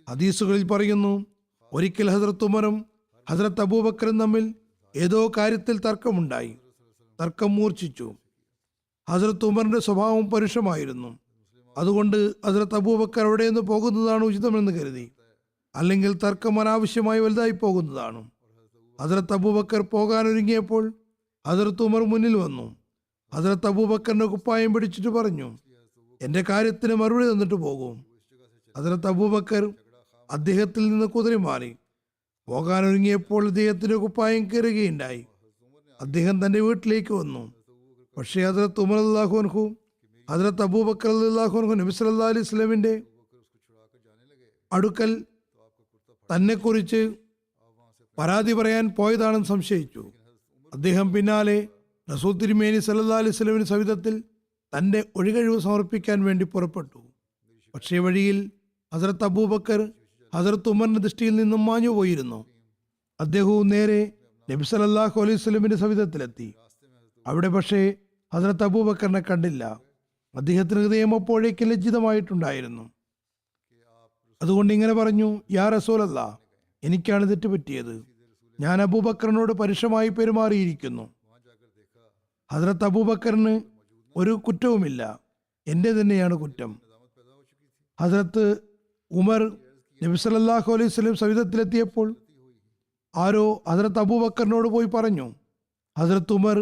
ഹദീസുകളിൽ പറയുന്നു, ഒരിക്കൽ ഹദ്രത്ത് ഉമറും ഹദ്രത്ത് അബൂബക്കറും തമ്മിൽ ഏതോ കാര്യത്തിൽ തർക്കമുണ്ടായി. തർക്കം മൂർച്ഛിച്ചു. ഹദ്രത്ത് ഉമറിന്റെ സ്വഭാവം പരുഷമായിരുന്നു. അതുകൊണ്ട് ഹദ്രത്ത് അബൂബക്കർ അവിടെ നിന്ന് പോകുന്നതാണ് ഉചിതമെന്ന് കരുതി. അല്ലെങ്കിൽ തർക്കം അനാവശ്യമായി വലുതായി പോകുന്നതാണ്. ഹദ്രത്ത് അബൂബക്കർ പോകാനൊരുങ്ങിയപ്പോൾ ഹദ്രത്ത് ഉമർ മുന്നിൽ വന്നു. ഹദ്രത്ത് അബൂബക്കറിന്റെ കുപ്പായം പിടിച്ചിട്ട് പറഞ്ഞു, എന്റെ കാര്യത്തിന് മറുപടി തന്നിട്ട് പോകും. ഹദ്രത്ത് അബൂബക്കർ അദ്ദേഹത്തിൽ നിന്ന് കുതിരി മാറി. പോകാനൊരുങ്ങിയപ്പോൾ അദ്ദേഹത്തിന്റെ കുപ്പായം കീറുകയുണ്ടായി. അദ്ദേഹം തന്റെ വീട്ടിലേക്ക് വന്നു. പക്ഷേ ഹദ്രത്ത് ഉമർ റളിയല്ലാഹു അൻഹു ഹദ്രത്ത് അബൂബക്കർ റളിയല്ലാഹു അൻഹു നബി സല്ലല്ലാഹു അലൈഹി വസല്ലമിന്റെ അടുക്കൽ തന്നെക്കുറിച്ച് പരാതി പറയാൻ പോയതാണെന്ന് സംശയിച്ചു. അദ്ദേഹം പിന്നാലെ റസൂൽ തിരുമേനി സല്ലല്ലാഹു അലൈഹി വസല്ലമിന്റെ സവിധത്തിൽ തൻ്റെ ഒഴികഴിവ് സമർപ്പിക്കാൻ വേണ്ടി പുറപ്പെട്ടു. പക്ഷേ വഴിയിൽ ഹസ്രത്ത് അബൂബക്കർ ഹസ്രത്ത് ഉമറിന്റെ ദൃഷ്ടിയിൽ നിന്നും മാഞ്ഞു പോയിരുന്നു. അദ്ദേഹവും നേരെ നബി സല്ലല്ലാഹു അലൈഹി വസല്ലമിന്റെ സവിധത്തിലെത്തി. അവിടെ പക്ഷേ ഹസ്രത്ത് അബൂബക്കറിനെ കണ്ടില്ല. അദ്ദേഹത്തിന് ഹൃദയം അപ്പോഴേക്കും ലജ്ജിതമായിട്ടുണ്ടായിരുന്നു. അതുകൊണ്ട് ഇങ്ങനെ പറഞ്ഞു, യാ റസൂലല്ലാ, എനിക്കാണ് തെറ്റുപറ്റിയത്. ഞാൻ അബൂബക്കറിനോട് പരുഷമായി പെരുമാറിയിരിക്കുന്നു. ഹസ്രത്ത് അബൂബക്കറിന് ഒരു കുറ്റവുമില്ല, എൻ്റെ തന്നെയാണ് കുറ്റം. ഹസ്രത്ത് ഉമർ നബി സല്ലല്ലാഹു അലൈഹി വസല്ലം സവിധത്തിലെത്തിയപ്പോൾ ആരോ ഹസ്രത്ത് അബൂബക്കറിനോട് പോയി പറഞ്ഞു, ഹസ്രത്ത് ഉമർ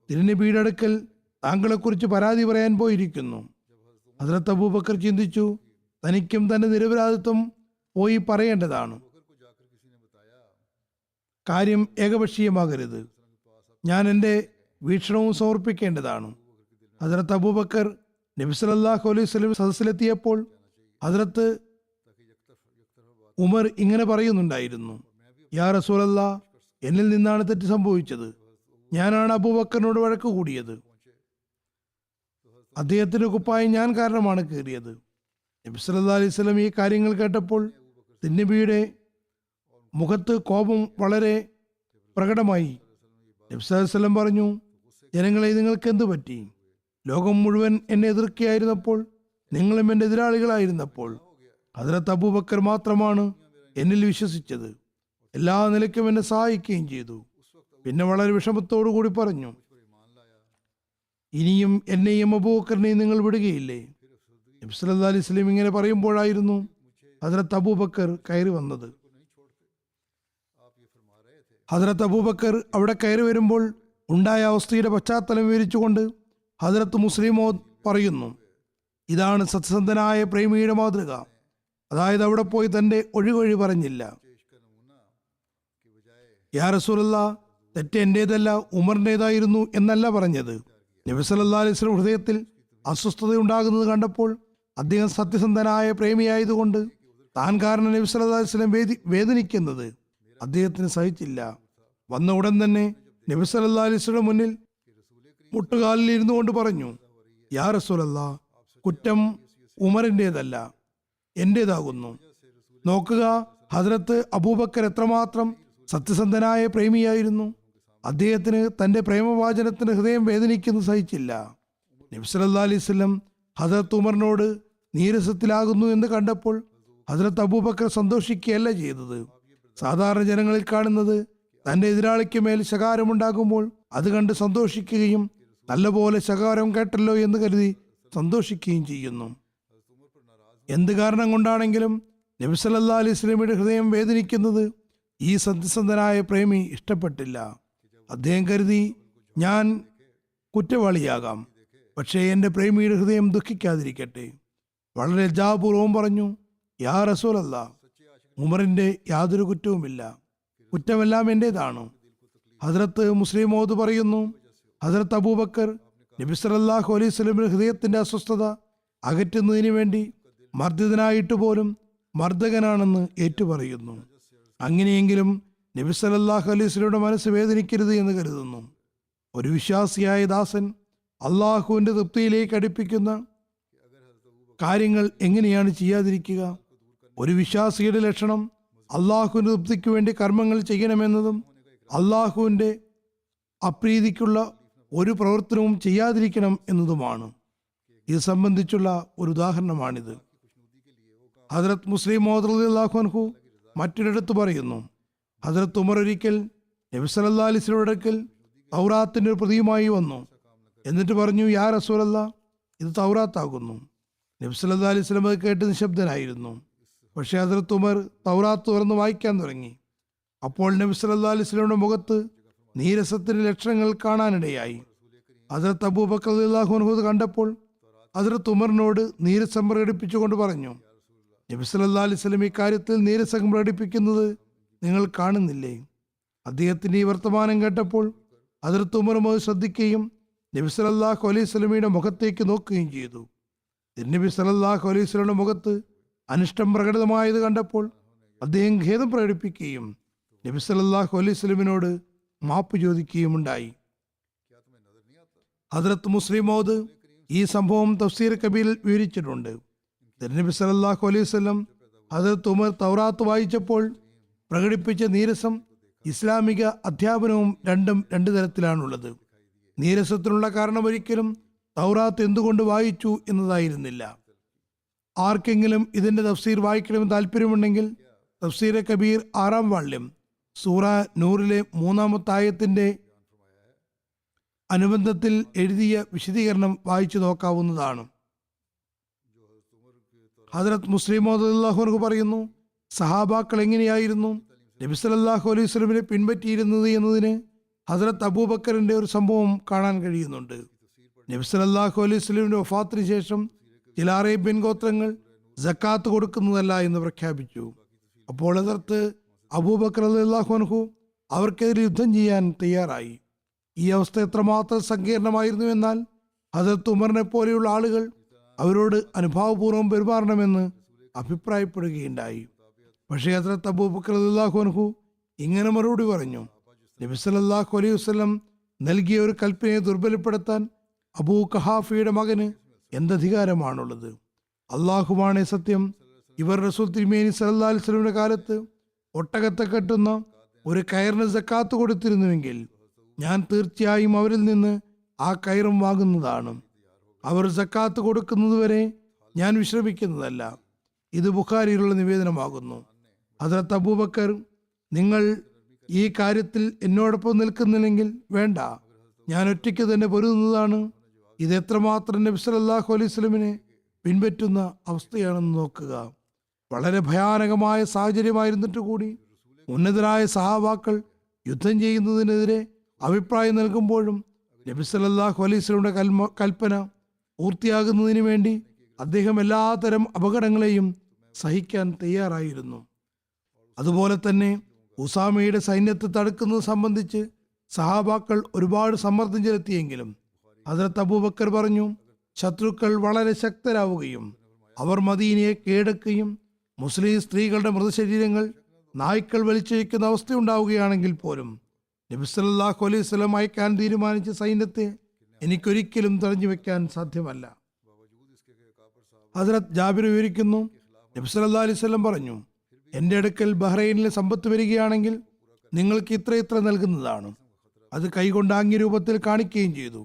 തിരുനബിയുടെ അടുക്കൽ താങ്കളെക്കുറിച്ച് പരാതി പറയാൻ പോയിരിക്കുന്നു. ഹസ്രത്ത് അബൂബക്കർ ചിന്തിച്ചു, തനിക്കും തൻ്റെ നിരപരാധിത്വം പോയി പറയേണ്ടതാണ്. കാര്യം ഏകപക്ഷീയമാകരുത്. ഞാൻ എൻ്റെ വീക്ഷണവും സമർപ്പിക്കേണ്ടതാണ്. ഹസ്രത്ത് അബൂബക്കർ നബി സല്ലല്ലാഹു അലൈഹി വസല്ലം സദസ്സിലെത്തിയപ്പോൾ ഹസ്രത്ത് ഉമർ ഇങ്ങനെ പറയുന്നുണ്ടായിരുന്നു, യാ റസൂലല്ലാ, എന്നിൽ നിന്നാണ് തെറ്റ് സംഭവിച്ചത്. ഞാനാണ് അബൂബക്കറിനോട് വഴക്ക് കൂടിയത്. അദ്ദേഹത്തിന്റെ കുപ്പായം ഞാൻ കാരണമാണ് കീറിയത്. നബി സല്ലല്ലാഹു അലൈഹി വസല്ലം ഈ കാര്യങ്ങൾ കേട്ടപ്പോൾ തിരുനബിയുടെ മുഖത്ത് കോപം വളരെ പ്രകടമായി. നബി സല്ലല്ലാഹു അലൈഹി വസല്ലം പറഞ്ഞു, ജനങ്ങളെ, നിങ്ങൾക്ക് എന്തു പറ്റി? ലോകം മുഴുവൻ എന്നെ എതിർക്കുകയായിരുന്നപ്പോൾ, നിങ്ങളും എൻ്റെ എതിരാളികളായിരുന്നപ്പോൾ ഹസ്രത്ത് അബൂബക്കർ മാത്രമാണ് എന്നിൽ വിശ്വസിച്ചത്. എല്ലാ നിലയ്ക്കും എന്നെ സഹായിക്കുകയും ചെയ്തു. പിന്നെ വളരെ വിഷമത്തോടു കൂടി പറഞ്ഞു, ഇനിയും എന്നെയും അബൂബക്കറിനെയും നിങ്ങൾ വിടുകയില്ലേ? നബി സല്ലല്ലാഹു അലൈഹി വസല്ലം ഇങ്ങനെ പറയുമ്പോഴായിരുന്നു ഹസ്രത്ത് അബൂബക്കർ കയറി വന്നത്. ഹസ്രത്ത് അബൂബക്കർ അവിടെ കയറി വരുമ്പോൾ ഉണ്ടായ അവസ്ഥയുടെ പശ്ചാത്തലം വിവരിച്ചുകൊണ്ട് ഹസ്രത്ത് മുസ്ലിം മൗദ് പറയുന്നു, ഇതാണ് സത്യസന്ധനായ പ്രേമിയുടെ മാതൃക. അതായത് അവിടെ പോയി തൻ്റെ ഒഴികൊഴി പറഞ്ഞില്ല. യാ റസൂലല്ലാ, തെറ്റ് എൻ്റേതല്ല, ഉമറിൻ്റേതായിരുന്നു എന്നല്ല പറഞ്ഞത്. നബി സല്ലല്ലാഹു അലൈഹി വസല്ലം ഹൃദയത്തിൽ അസ്വസ്ഥതയുണ്ടാകുന്നത് കണ്ടപ്പോൾ അദ്ദേഹം സത്യസന്ധനായ പ്രേമിയായതുകൊണ്ട് താൻ കാരണം നബി സല്ലല്ലാഹു അലൈഹി വസല്ലം വേദനിക്കുന്നത് അദ്ദേഹത്തിന് സഹിച്ചില്ല. വന്ന ഉടൻ തന്നെ നബി സല്ലല്ലാഹു അലൈഹി വസല്ലം മുന്നിൽ മുട്ടുകാലിൽ ഇരുന്നു കൊണ്ട് പറഞ്ഞു, യാ റസൂലല്ലാ, കുറ്റം ഉമറിൻ്റേതല്ല, എൻ്റേതാകുന്നു. നോക്കുക, ഹസ്രത്ത് അബൂബക്കർ എത്രമാത്രം സത്യസന്ധനായ പ്രേമിയായിരുന്നു. അദ്ദേഹത്തിന് തൻ്റെ പ്രേമവാചനത്തിന് ഹൃദയം വേദനിക്കുന്നത് സഹിച്ചില്ല. നബി സല്ലല്ലാഹു അലൈഹി വസല്ലം ഹസ്രത്ത് ഉമറിനോട് നീരസത്തിലാകുന്നു എന്ന് കണ്ടപ്പോൾ ഹസ്രത്ത് അബൂബക്കർ സന്തോഷിക്കുകയല്ല ചെയ്തത്. സാധാരണ ജനങ്ങളിൽ കാണുന്നത് തൻ്റെ എതിരാളിക്ക് മേൽ ശകാരമുണ്ടാകുമ്പോൾ അത് കണ്ട് സന്തോഷിക്കുകയും നല്ലപോലെ ശകാരം കേട്ടല്ലോ എന്ന് കരുതി സന്തോഷിക്കുകയും ചെയ്യുന്നു. എന്ത് കാരണം കൊണ്ടാണെങ്കിലും നബി സല്ലല്ലാഹു അലൈഹി വസല്ലമയുടെ ഹൃദയം വേദനിക്കുന്നത് ഈ സത്യസന്ധനായ പ്രേമി ഇഷ്ടപ്പെട്ടില്ല. അദ്ദേഹം കരുതി, ഞാൻ കുറ്റവാളിയാകാം, പക്ഷേ എൻ്റെ പ്രേമിയുടെ ഹൃദയം ദുഃഖിക്കാതിരിക്കട്ടെ. വളരെ ലജ്ജാപൂർവം പറഞ്ഞു, യാ റസൂലല്ലാ, ഉമറിൻ്റെ യാതൊരു കുറ്റവുമില്ല, കുറ്റമെല്ലാം എൻ്റേതാണ്. ഹസ്രത്ത് മുസ്ലിം മൗദ് പറയുന്നു, ഹസ്രത്ത് അബൂബക്കർ നബി സല്ലല്ലാഹു അലൈഹി വസല്ലമയുടെ ഹൃദയത്തിൻ്റെ അസ്വസ്ഥത അകറ്റുന്നതിന് വേണ്ടി മർദ്ദിതനായിട്ട് പോലും മർദ്ദകനാണെന്ന് ഏറ്റുപറയുന്നു. അങ്ങനെയെങ്കിലും നബി സല്ലല്ലാഹു അലൈഹി വസല്ലമയുടെ മനസ്സ് വേദനിക്കരുത് എന്ന് കരുതുന്നു. ഒരു വിശ്വാസിയായ ദാസൻ അള്ളാഹുവിൻ്റെ തൃപ്തിയിലേക്ക് അടുപ്പിക്കുന്ന കാര്യങ്ങൾ എങ്ങനെയാണ് ചെയ്യാതിരിക്കുക? ഒരു വിശ്വാസിയുടെ ലക്ഷണം അള്ളാഹുവിൻ്റെ തൃപ്തിക്ക് വേണ്ടി കർമ്മങ്ങൾ ചെയ്യണമെന്നതും അള്ളാഹുവിൻ്റെ അപ്രീതിക്കുള്ള ഒരു പ്രവർത്തനവും ചെയ്യാതിരിക്കണം എന്നതുമാണ്. ഇത് സംബന്ധിച്ചുള്ള ഒരു ഉദാഹരണമാണിത്. ഹസ്രത്ത് മുസ്ലിം മൗദ് റളിയല്ലാഹു അൻഹു മറ്റൊരിടത്ത് പറയുന്നു, ഹസ്രത്ത് ഉമർ ഒരിക്കൽ നബി സല്ലല്ലാഹു അലൈഹി വസല്ലമയുടെ അടുക്കൽ തൗറാത്തിൻ്റെ ഒരു പ്രതിയുമായി വന്നു. എന്നിട്ട് പറഞ്ഞു, യാ റസൂലല്ലാ, ഇത് തൗറാത്താകുന്നു. നബി സല്ലല്ലാഹു അലൈഹി വസല്ലം അത് കേട്ട് നിശബ്ദനായിരുന്നു. പക്ഷേ ഹസ്രത്ത് ഉമർ തൗറാത്ത് തുറന്ന് വായിക്കാൻ തുടങ്ങി. അപ്പോൾ നബി സല്ലല്ലാഹു അലൈഹി വസല്ലമയുടെ മുഖത്ത് നീരസത്തിൻ്റെ ലക്ഷണങ്ങൾ കാണാനിടയായി. ഹസ്രത്ത് അബൂബക്കർ റളിയല്ലാഹു അൻഹു കണ്ടപ്പോൾ ഹസ്രത്ത് ഉമറിനോട് നീരസം പ്രകടിപ്പിച്ചുകൊണ്ട് പറഞ്ഞു, നബി സല്ലല്ലാഹു അലൈഹി വസല്ലം ഈ കാര്യത്തിൽ നീരസം പ്രകടിപ്പിക്കുന്നത് നിങ്ങൾ കാണുന്നില്ലേ? അദ്ദേഹത്തിൻ്റെ ഈ വർത്തമാനം കേട്ടപ്പോൾ ഹസ്രത്ത് ഉമറും അത് ശ്രദ്ധിക്കുകയും നബി സല്ലല്ലാഹു അലൈഹി വസല്ലമയുടെ മുഖത്തേക്ക് നോക്കുകയും ചെയ്തു. നബി സല്ലല്ലാഹു അലൈഹി വസല്ലമയുടെ മുഖത്ത് അനിഷ്ടം പ്രകടിതമായത് കണ്ടപ്പോൾ അദ്ദേഹം ഖേദം പ്രകടിപ്പിക്കുകയും നബി സല്ലല്ലാഹു അലൈഹി വസല്ലമിനോട് മാപ്പ് ചോദിക്കുകയും ഉണ്ടായി. ഹദ്രത്ത് മുസ്ലിം മൗദ് ഈ സംഭവം തഫ്സീർ കബീറിൽ വിവരിച്ചിട്ടുണ്ട്. തിരുനബി സല്ലല്ലാഹു അലൈഹി വസല്ലം ഹദ്രത്ത് ഉമർ തൗറാത്ത് വായിച്ചപ്പോൾ പ്രകടിപ്പിച്ച നീരസം ഇസ്ലാമിക അധ്യാപനവും രണ്ടും രണ്ട് തരത്തിലാണുള്ളത്. നീരസത്തിനുള്ള കാരണം ഒരിക്കലും തൗറാത്ത് എന്തുകൊണ്ട് വായിച്ചു എന്നതായിരുന്നില്ല. ആർക്കെങ്കിലും ഇതിന്റെ തഫ്സീർ വായിക്കണമെന്ന് താല്പര്യമുണ്ടെങ്കിൽ തഫ്സീർ കബീർ 6-ാം വാള്യം സൂറ നൂറിലെ 3-ാമത്തെ ആയത്തിന്റെ അനുബന്ധത്തിൽ എഴുതിയ വിശദീകരണം വായിച്ചു നോക്കാവുന്നതാണ്. ഹദ്രത്ത് മുസ്ലിം റളിയല്ലാഹു പറയുന്നു, സഹാബാക്കൾ എങ്ങനെയായിരുന്നു നബി സല്ലല്ലാഹു അലൈഹി വസല്ലമയെ പിൻപറ്റിയിരുന്നത് എന്നതിന് ഹദ്രത്ത് അബൂബക്കറിന്റെ ഒരു സംഭവം കാണാൻ കഴിയുന്നുണ്ട്. നബി സല്ലല്ലാഹു അലൈഹി വസല്ലമയുടെ വഫാത്തിന് ശേഷം ചില അറേബ്യൻ ഗോത്രങ്ങൾ സക്കാത്ത് കൊടുക്കുന്നതല്ല എന്ന് പ്രഖ്യാപിച്ചു. അപ്പോൾ ഹദ്രത്ത് അബൂബക്കർ റളിയല്ലാഹു അൻഹു അവർക്കെതിരെ യുദ്ധം ചെയ്യാൻ തയ്യാറായി. ഈ അവസ്ഥ എത്രമാത്രം സങ്കീർണമായിരുന്നു എന്നാൽ ഹദ്രത്ത് ഉമറിനെ പോലെയുള്ള ആളുകൾ അവരോട് അനുഭാവപൂർവ്വം പെരുമാറണമെന്ന് അഭിപ്രായപ്പെടുകയുണ്ടായി. പക്ഷേ ഹദ്രത്ത് അബൂബക്കർ റളിയല്ലാഹു അൻഹു ഇങ്ങനെ മറുപടി പറഞ്ഞു, നബി സല്ലല്ലാഹു അലൈഹി വസല്ലം നൽകിയ ഒരു കൽപ്പനയെ ദുർബലപ്പെടുത്താൻ അബൂ ഖഹാഫയുടെ മകന് എന്തധികാരമാണുള്ളത്? അള്ളാഹുവാണേ സത്യം, ഇവർ റസൂൽ തിരുമേനി സല്ലല്ലാഹു അലൈഹി വസല്ലമയുടെ കാലത്ത് ഒട്ടകത്തെ കെട്ടുന്ന ഒരു കയറിന് സക്കാത്ത് കൊടുത്തിരുന്നുവെങ്കിൽ ഞാൻ തീർച്ചയായും അവരിൽ നിന്ന് ആ കയറും വാങ്ങുന്നതാണ്. അവർ സക്കാത്ത് കൊടുക്കുന്നതുവരെ ഞാൻ വിശ്രമിക്കുന്നതല്ല. ഇത് ബുഖാരിയിലുള്ള നിവേദനമാകുന്നു. ഹദ്രത്ത് അബൂബക്കർ, നിങ്ങൾ ഈ കാര്യത്തിൽ എന്നോടൊപ്പം നിൽക്കുന്നില്ലെങ്കിൽ വേണ്ട, ഞാൻ ഒറ്റയ്ക്ക് തന്നെ പൊരുതുന്നതാണ്. ഇത് എത്രമാത്രം നബി സല്ലല്ലാഹു അലൈഹി വസല്ലമിനെ പിൻപറ്റുന്ന അവസ്ഥയാണെന്ന് നോക്കുക. വളരെ ഭയാനകമായ സാഹചര്യമായിരുന്നിട്ട് കൂടി ഉന്നതരായ സഹാബാക്കൾ യുദ്ധം ചെയ്യുന്നതിനെതിരെ അഭിപ്രായം നൽകുമ്പോഴും നബി സല്ലല്ലാഹു അലൈഹി വസല്ലമയുടെ കൽപ്പന പൂർത്തിയാകുന്നതിന് വേണ്ടി അദ്ദേഹം എല്ലാത്തരം അപകടങ്ങളെയും സഹിക്കാൻ തയ്യാറായിരുന്നു. അതുപോലെ തന്നെ ഉസാമയുടെ സൈന്യത്തെ തടുക്കുന്നത് സംബന്ധിച്ച് സഹാബാക്കൾ ഒരുപാട് സമ്മർദ്ദം ചെലുത്തിയെങ്കിലും ഹദ്രത്ത് അബൂബക്കർ പറഞ്ഞു, ശത്രുക്കൾ വളരെ ശക്തരാവുകയും അവർ മദീനയെ കീഴടക്കുകയും മുസ്ലിം സ്ത്രീകളുടെ മൃതശരീരങ്ങൾ നായ്ക്കൾ വലിച്ചഴിക്കുന്ന അവസ്ഥയുണ്ടാവുകയാണെങ്കിൽ പോലും നബി സല്ലല്ലാഹു അലൈഹി വസല്ലം അയക്കാൻ തീരുമാനിച്ച സൈന്യത്തെ എനിക്കൊരിക്കലും തടഞ്ഞു വെക്കാൻ സാധ്യമല്ല. ഹദ്രത്ത് ജാബിർ വിവരിക്കുന്നു, നബി സല്ലല്ലാഹു അലൈഹി വസല്ലം പറഞ്ഞു, എൻ്റെ അടുക്കൽ ബഹ്റൈനിലെ സമ്പത്ത് വരികയാണെങ്കിൽ നിങ്ങൾക്ക് ഇത്ര നൽകുന്നതാണ്. അത് കൈകൊണ്ടാങ്ങിയ രൂപത്തിൽ കാണിക്കുകയും ചെയ്തു.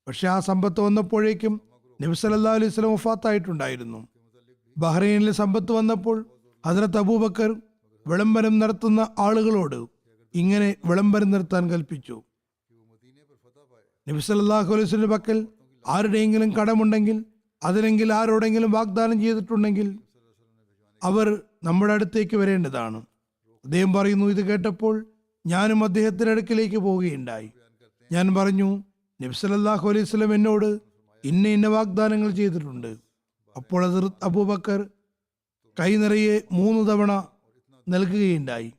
പക്ഷെ ആ സമ്പത്ത് വന്നപ്പോഴേക്കും നബി സല്ലല്ലാഹു അലൈഹി വസല്ലം വഫാത്തായിട്ടുണ്ടായിരുന്നു. ബഹ്റൈനിലെ സമ്പത്ത് വന്നപ്പോൾ ഹദ്രത്ത് അബൂബക്കർ വിളംബരം നടത്തുന്ന ആളുകളോട് ഇങ്ങനെ വിളംബരം നിർത്താൻ കൽപ്പിച്ചു, നബി സല്ലല്ലാഹു അലൈഹി വസല്ലം പക്കൽ ആരുടെയെങ്കിലും കടമുണ്ടെങ്കിൽ അതിലെങ്കിൽ ആരോടെങ്കിലും വാഗ്ദാനം ചെയ്തിട്ടുണ്ടെങ്കിൽ അവർ നമ്മുടെ അടുത്തേക്ക് വരേണ്ടതാണ്. അദ്ദേഹം പറയുന്നു, ഇത് കേട്ടപ്പോൾ ഞാനും അദ്ദേഹത്തിന്റെ അടുക്കിലേക്ക് പോവുകയുണ്ടായി. ഞാൻ പറഞ്ഞു, നബി സല്ലല്ലാഹു അലൈഹി വസല്ലം എന്നോട് ഇന്ന വാഗ്ദാനങ്ങൾ ചെയ്തിട്ടുണ്ട്. അപ്പോൾ ഹദ്രത്ത് അബൂബക്കർ കൈ നിറയെ 3 തവണ നൽകുകയുണ്ടായി.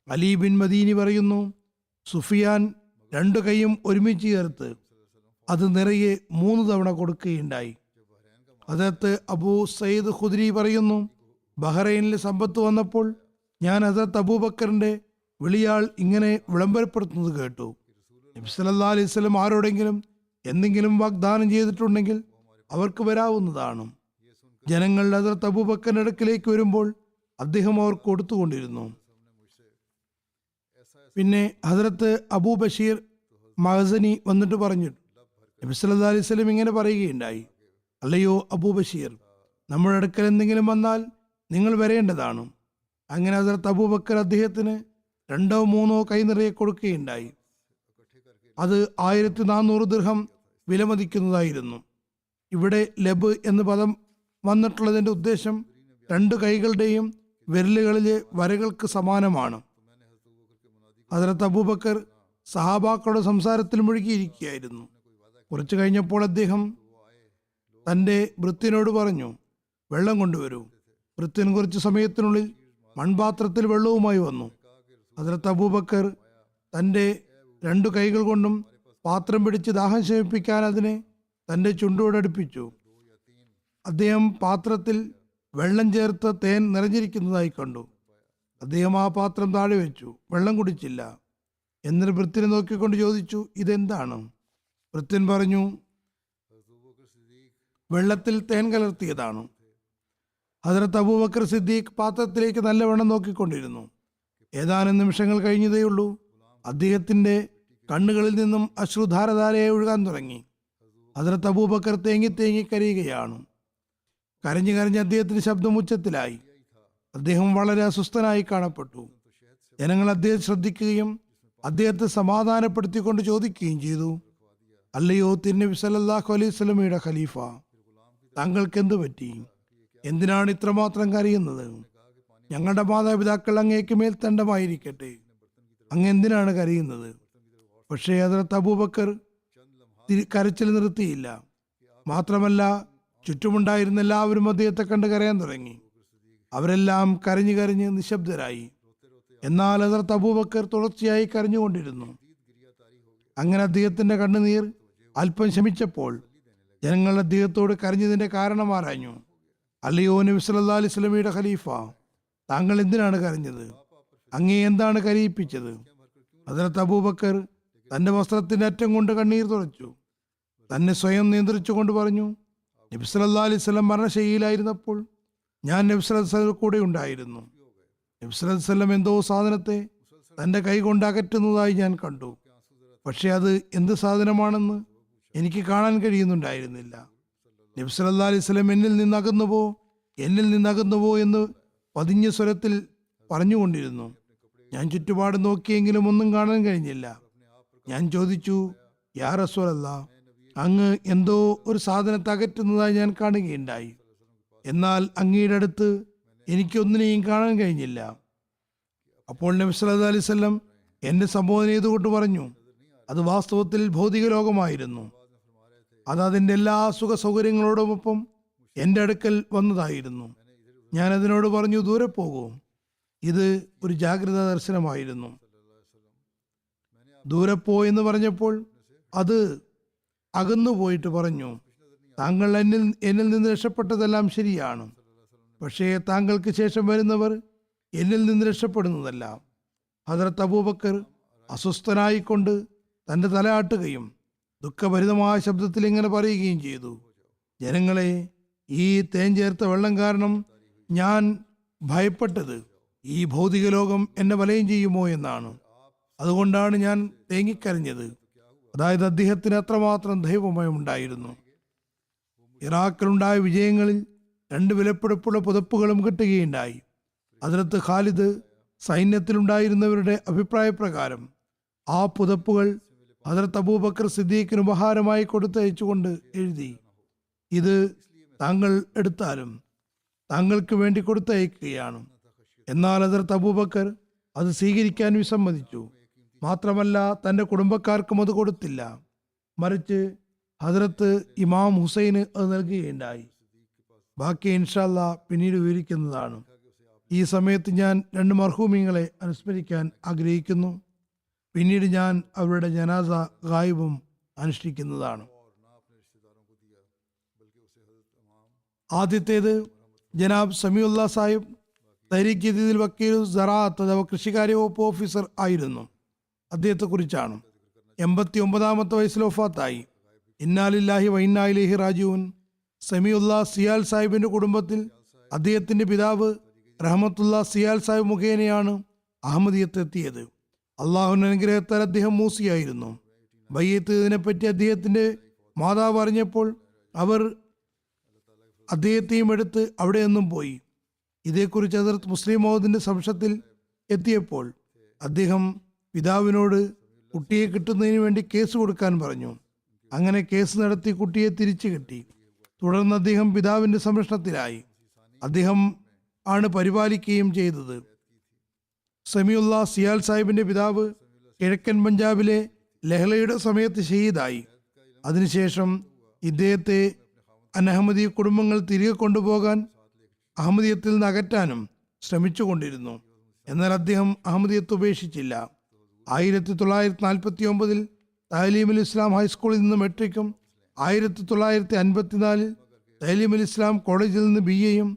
അലി ബിൻ മദീനി പറയുന്നു, സുഫിയാൻ 2 കൈയും ഒരുമിച്ച് ചേർത്ത് അത് നിറയെ 3 തവണ കൊടുക്കുകയുണ്ടായി. ഹദ്രത്ത് അബൂ സയ്യിദ് ഖുദ്രി പറയുന്നു, ബഹ്റൈനിലെ സമ്പത്ത് വന്നപ്പോൾ ഞാൻ ഹദ്രത്ത് അബൂബക്കറിന്റെ വിളിയാൾ ഇങ്ങനെ വിളംബരപ്പെടുത്തുന്നത് കേട്ടു, നബി സല്ലല്ലാഹു അലൈഹി വസല്ലം ആരോടെങ്കിലും എന്തെങ്കിലും വാഗ്ദാനം ചെയ്തിട്ടുണ്ടെങ്കിൽ അവർക്ക് വരാവുന്നതാണ്. ജനങ്ങൾ ഹദ്രത്ത് അബൂബക്കറിന്റെ അടുക്കിലേക്ക് വരുമ്പോൾ അദ്ദേഹം അവർക്ക് കൊടുത്തുകൊണ്ടിരുന്നു. പിന്നെ ഹദ്രത്ത് അബൂ ബഷീർ മഹസനി വന്നിട്ട് പറഞ്ഞു, നബി സല്ലല്ലാഹു അലൈഹി വസല്ലം ഇങ്ങനെ പറയുകയുണ്ടായി, അല്ലയോ അബൂ ബഷീർ, നമ്മുടെ അടുക്കൽ എന്തെങ്കിലും വന്നാൽ നിങ്ങൾ വരേണ്ടതാണ്. അങ്ങനെ ഹദ്രത്ത് അബൂബക്കർ അദ്ദേഹത്തിന് 2-3 കൈ നിറയെ കൊടുക്കുകയുണ്ടായി. അത് 1400 ദിർഹം വിലമതിക്കുന്നതായിരുന്നു. ഇവിടെ ലബ് എന്ന പദം വന്നിട്ടുള്ളതിന്റെ ഉദ്ദേശം 2 കൈകളുടെയും വിരലുകളിലെ വരകൾക്ക് സമാനമാണ്. ഹദ്രത്ത് അബൂബക്കർ സഹാബാക്കളുടെ സംസാരത്തിൽ മുഴുകിയിരിക്കുകയായിരുന്നു. കുറച്ചു കഴിഞ്ഞപ്പോൾ അദ്ദേഹം തൻ്റെ ഭൃത്യനോട് പറഞ്ഞു, വെള്ളം കൊണ്ടുവരൂ. ഭൃത്യൻ കുറച്ചു സമയത്തിനുള്ളിൽ മൺപാത്രത്തിൽ വെള്ളവുമായി വന്നു. ഹദ്രത്ത് അബൂബക്കർ തൻ്റെ 2 കൈകൾ കൊണ്ടും പാത്രം പിടിച്ച് ദാഹം ശമിപ്പിക്കാൻ അതിനെ തൻ്റെ ചുണ്ടോടടുപ്പിച്ചു. അദ്ദേഹം പാത്രത്തിൽ വെള്ളം ചേർത്ത് തേൻ നിറഞ്ഞിരിക്കുന്നതായി കണ്ടു. അദ്ദേഹം ആ പാത്രം താഴെ വെച്ചു, വെള്ളം കുടിച്ചില്ല. എന്നിട്ട് ഭൃത്യനെ നോക്കിക്കൊണ്ട് ചോദിച്ചു, ഇതെന്താണ്? ഭൃത്യൻ പറഞ്ഞു, വെള്ളത്തിൽ തേൻ കലർത്തിയതാണ്. ഹദ്റത്ത് അബൂബക്കർ സിദ്ദീഖ് പാത്രത്തിലേക്ക് നല്ലവണ്ണം നോക്കിക്കൊണ്ടിരുന്നു. ഏതാനും നിമിഷങ്ങൾ കഴിഞ്ഞതേയുള്ളൂ, അദ്ദേഹത്തിന്റെ കണ്ണുകളിൽ നിന്നും അശ്രുധാരധാരയായി ഒഴുകാൻ തുടങ്ങി. ഹദ്റത്ത് അബൂബക്കർ തേങ്ങി തേങ്ങി കരയുകയാണ്. കരഞ്ഞു കരഞ്ഞ് അദ്ദേഹത്തിന്റെ ശബ്ദം ഉച്ചത്തിലായി. അദ്ദേഹം വളരെ അസ്വസ്ഥനായി കാണപ്പെട്ടു. ജനങ്ങൾ അദ്ദേഹം ശ്രദ്ധിക്കുകയും അദ്ദേഹത്തെ സമാധാനപ്പെടുത്തിക്കൊണ്ട് ചോദിക്കുകയും ചെയ്തു, അല്ലയോ തിരുനബി സല്ലല്ലാഹു അലൈഹി വസല്ലമയുടെ ഖലീഫ, താങ്കൾക്ക് എന്തു പറ്റി? എന്തിനാണ് ഇത്രമാത്രം കരയുന്നത്? ഞങ്ങളുടെ മാതാപിതാക്കൾ അങ്ങേക്ക് മേൽത്തണ്ടമായിരിക്കട്ടെ, അങ്ങ് എന്തിനാണ് കരയുന്നത്? പക്ഷേ ഹദ്റത്ത് അബൂബക്കർ കരച്ചിൽ നിർത്തിയില്ല. മാത്രമല്ല, ചുറ്റുമുണ്ടായിരുന്ന എല്ലാവരും അദ്ദേഹത്തെ കണ്ട് കരയാൻ തുടങ്ങി. അവരെല്ലാം കരഞ്ഞു കരഞ്ഞ് നിശബ്ദരായി. എന്നാൽ ഹദ്റത്ത് അബൂബക്കർ തുടർച്ചയായി കരഞ്ഞുകൊണ്ടിരുന്നു. അങ്ങനെ അദ്ദേഹത്തിന്റെ കണ്ണുനീർ അല്പം ശമിച്ചപ്പോൾ ജനങ്ങൾ അദ്ദേഹത്തോട് കരഞ്ഞതിന്റെ കാരണം ആരാഞ്ഞു. അല്ലയോ നബി സല്ലല്ലാഹു അലൈഹി വസല്ലമയുടെ ഖലീഫ, താങ്കൾ എന്തിനാണ് കരഞ്ഞത്? അങ്ങേ എന്താണ് കരയിപ്പിച്ചത്? ഹദ്റത്ത് അബൂബക്കർ തന്റെ വസ്ത്രത്തിന്റെ അറ്റം കൊണ്ട് കണ്ണീർ തുടച്ചു. തന്നെ സ്വയം നിയന്ത്രിച്ചുകൊണ്ട് പറഞ്ഞു, നബി സല്ലല്ലാഹു അലൈഹി വസല്ലം മരണശയ്യയിലായിരുന്നപ്പോൾ ഞാൻ നബി സല്ലല്ലാഹു അലൈഹി വസല്ലം കൂടെ ഉണ്ടായിരുന്നു. നബി സല്ലല്ലാഹു അലൈഹി വസല്ലം എന്തോ സാധനത്തെ തന്റെ കൈ കൊണ്ട് അകറ്റുന്നതായി ഞാൻ കണ്ടു. പക്ഷെ അത് എന്ത് സാധനമാണെന്ന് എനിക്ക് കാണാൻ കഴിയുന്നുണ്ടായിരുന്നില്ല. നബി സല്ലല്ലാഹു അലൈഹി വസല്ലം എന്നിൽ നിന്നകന്നുവോ എന്ന് പതിഞ്ഞ സ്വരത്തിൽ പറഞ്ഞുകൊണ്ടിരുന്നു. ഞാൻ ചുറ്റുപാട് നോക്കിയെങ്കിലും ഒന്നും കാണാൻ കഴിഞ്ഞില്ല. ഞാൻ ചോദിച്ചു, യാ റസൂലല്ലാഹ്, അങ്ങ് എന്തോ ഒരു സാധനത്തെ അകറ്റുന്നതായി ഞാൻ കാണുകയുണ്ടായി. എന്നാൽ അങ്ങയുടെ അടുത്ത് എനിക്കൊന്നിനെയും കാണാൻ കഴിഞ്ഞില്ല. അപ്പോൾ നബി സല്ലല്ലാഹു അലൈഹി വസല്ലം എന്നെ സംബോധന ചെയ്തുകൊണ്ട് പറഞ്ഞു, അത് വാസ്തവത്തിൽ ഭൗതിക ലോകമായിരുന്നു. അത് അതിൻ്റെ എല്ലാ സുഖ സൗകര്യങ്ങളോടൊപ്പം എൻ്റെ അടുക്കൽ വന്നതായിരുന്നു. ഞാൻ അതിനോട് പറഞ്ഞു, ദൂരെ പോകൂ. ഇത് ഒരു ജാഗ്രതാ ദർശനമായിരുന്നു. ദൂരെ പോ എന്ന് പറഞ്ഞപ്പോൾ അത് അകന്നു പോയിട്ട് പറഞ്ഞു, താങ്കൾ എന്നിൽ നിന്ന് രക്ഷപ്പെട്ടതെല്ലാം ശരിയാണ്. പക്ഷേ താങ്കൾക്ക് ശേഷം വരുന്നവർ എന്നിൽ നിന്ന് രക്ഷപ്പെടുന്നതല്ല. ഹദ്റത്ത് അബൂബക്കർ അസ്വസ്ഥനായിക്കൊണ്ട് തൻ്റെ തല ആട്ടുകയും ദുഃഖഭരിതമായ ശബ്ദത്തിൽ ഇങ്ങനെ പറയുകയും ചെയ്തു, ജനങ്ങളെ, ഈ തേൻ ചേർത്ത വെള്ളം കാരണം ഞാൻ ഭയപ്പെട്ടത് ഈ ഭൗതിക ലോകം എന്നെ വലയം ചെയ്യുമോ എന്നാണ്. അതുകൊണ്ടാണ് ഞാൻ തേങ്ങിക്കരഞ്ഞത്. അതായത് അദ്ദേഹത്തിന് അത്രമാത്രം ദൈവമയമുണ്ടായിരുന്നു. ഇറാഖിലുണ്ടായ വിജയങ്ങളിൽ 2 വിലപിടിപ്പുള്ള പുതപ്പുകളും കിട്ടുകയുണ്ടായി. ഹദ്റത്ത് ഖാലിദ് സൈന്യത്തിലുണ്ടായിരുന്നവരുടെ അഭിപ്രായപ്രകാരം ആ പുതപ്പുകൾ ഹദ്റത്ത് അബൂബക്കർ സിദ്ദീഖിന് ഉപഹാരമായി കൊടുത്തയച്ചുകൊണ്ട് എഴുതി, ഇത് താങ്കൾ എടുത്താലും താങ്കൾക്ക് വേണ്ടി കൊടുത്തയക്കുകയാണ്. എന്നാൽ ഹദ്റത്ത് അബൂബക്കർ അത് സ്വീകരിക്കാൻ വിസമ്മതിച്ചു. മാത്രമല്ല, തൻ്റെ കുടുംബക്കാർക്കും അത് കൊടുത്തില്ല. മറിച്ച് ഹദ്റത്ത് ഇമാം ഹുസൈന് അത് നൽകുകയുണ്ടായി. ബാക്കി ഇൻഷാ അല്ലാഹ് പിന്നീട് വിവരിക്കുന്നതാണ്. ഈ സമയത്ത് ഞാൻ 2 മർഹൂമിങ്ങളെ അനുസ്മരിക്കാൻ ആഗ്രഹിക്കുന്നു. പിന്നീട് ഞാൻ അവരുടെ ജനാസ ഗായിബും അനുഷ്ഠിക്കുന്നതാണ്. ആദ്യത്തേത് ജനാബ് സമീഉല്ലാ സാഹിബ് തഹരീക്ക് ജദീദിൽ വക്കീൽ സറാഅത്ത് അഥവാ കൃഷികാര്യ വകുപ്പ് ഓഫീസർ ആയിരുന്നു. അദ്ദേഹത്തെക്കുറിച്ചാണ്. 89-ാമത്തെ വയസ്സിൽ വഫാത്തായി. ഇന്നാ ലില്ലാഹി വ ഇന്നാ ഇലൈഹി റാജിഊൻ. സമീഉല്ലാ സിയാൽ സാഹിബിന്റെ കുടുംബത്തിൽ അദ്ദേഹത്തിന്റെ പിതാവ് റഹ്മത്തുല്ലാ സിയാൽ സാഹിബ് മുഖേനയാണ് അഹമ്മദിയത്ത് എത്തിയത്. അള്ളാഹുവിന്റെ അനുഗ്രഹത്താൽ അദ്ദേഹം മൂസിയായിരുന്നു. ബയ്യത്ത് ഇതിനെപ്പറ്റി അദ്ദേഹത്തിന്റെ മാതാവ് അറിഞ്ഞപ്പോൾ അവർ അദ്ദേഹത്തെയും എടുത്ത് അവിടെ നിന്നും പോയി. ഇതേക്കുറിച്ച് ഹദ്റത്ത് മുസ്ലിം മൗദിന്റെ സംശയത്തിൽ എത്തിയപ്പോൾ അദ്ദേഹം പിതാവിനോട് കുട്ടിയെ കിട്ടുന്നതിന് വേണ്ടി കേസ് കൊടുക്കാൻ പറഞ്ഞു. അങ്ങനെ കേസ് നടത്തി കുട്ടിയെ തിരിച്ചു കിട്ടി. തുടർന്ന് അദ്ദേഹം പിതാവിന്റെ സംരക്ഷണത്തിലായി. അദ്ദേഹം ആണ് പരിപാലിക്കുകയും ചെയ്തത്. സമീഉല്ലാ സിയാൽ സാഹിബിന്റെ പിതാവ് കിഴക്കൻ പഞ്ചാബിലെ ലഹളയുടെ സമയത്ത് ഷഹീദായി. അതിനുശേഷം ഇദ്ദേഹത്തെ അനഹമ്മദി കുടുംബങ്ങൾ തിരികെ കൊണ്ടുപോകാൻ അഹമ്മദിയത്തിൽ നിന്ന് അകറ്റാനും ശ്രമിച്ചുകൊണ്ടിരുന്നു. എന്നാൽ അദ്ദേഹം അഹമ്മദിയത്ത് ഉപേക്ഷിച്ചില്ല. 1949 തഹലീമുൽ ഇസ്ലാം ഹൈസ്കൂളിൽ നിന്ന് മെട്രിക്കും 1954 തഹലീമുൽ ഇസ്ലാം കോളേജിൽ നിന്ന് BA-യും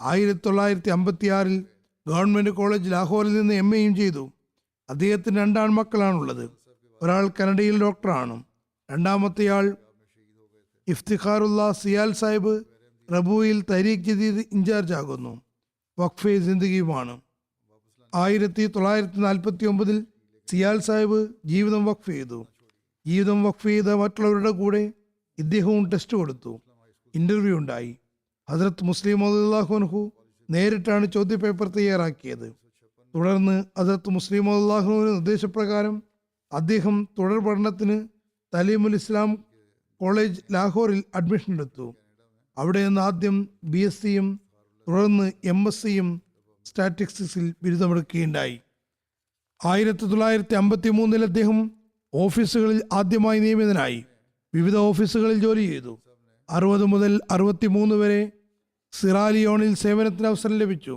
1956 ഗവൺമെന്റ് കോളേജ് ലാഹോറിൽ നിന്ന് MA-യും ചെയ്തു. അദ്ദേഹത്തിന് 2 ആൺമക്കളാണുള്ളത്. ഒരാൾ കാനഡയിൽ ഡോക്ടറാണ്, രണ്ടാമത്തെയാൾ ഇഫ്തിഖാറുള്ള സിയാൽ സാഹിബ് റബുയിൽ തരീഖ് ജദീദ് ഇൻചാർജ് ആകുന്നു. വഖഫെ ജിന്ദഗിയുമാണ്. 1949 സിയാൽ സാഹിബ് ജീവിതം വഖഫ് ചെയ്തു. ജീവിതം വഖഫ് ചെയ്ത മറ്റുള്ളവരുടെ കൂടെ ഇദ്ദേഹവും ടെസ്റ്റ് കൊടുത്തു. ഇന്റർവ്യൂ ഉണ്ടായി. ഹസ്രത്ത് മുസ്ലിം അൻഹു നേരിട്ടാണ് ചോദ്യപേപ്പർ തയ്യാറാക്കിയത്. തുടർന്ന് ഹസ്രത്ത് മുസ്ലിം അൻഹുവിന്റെ നിർദ്ദേശപ്രകാരം അദ്ദേഹം തുടർ പഠനത്തിന് തലീമുൽ ഇസ്ലാം കോളേജ് ലാഹോറിൽ അഡ്മിഷൻ എടുത്തു. അവിടെ നിന്ന് ആദ്യം BSc-യും തുടർന്ന് MSc-യും സ്റ്റാറ്റിസ്റ്റിക്സിൽ ബിരുദമെടുക്കുകയുണ്ടായി. 1953 അദ്ദേഹം ഓഫീസുകളിൽ ആദ്യമായി നിയമിതനായി. വിവിധ ഓഫീസുകളിൽ ജോലി ചെയ്തു. 60 മുതൽ 63 വരെ സിറാലിയോണിൽ സേവനത്തിന് അവസരം ലഭിച്ചു.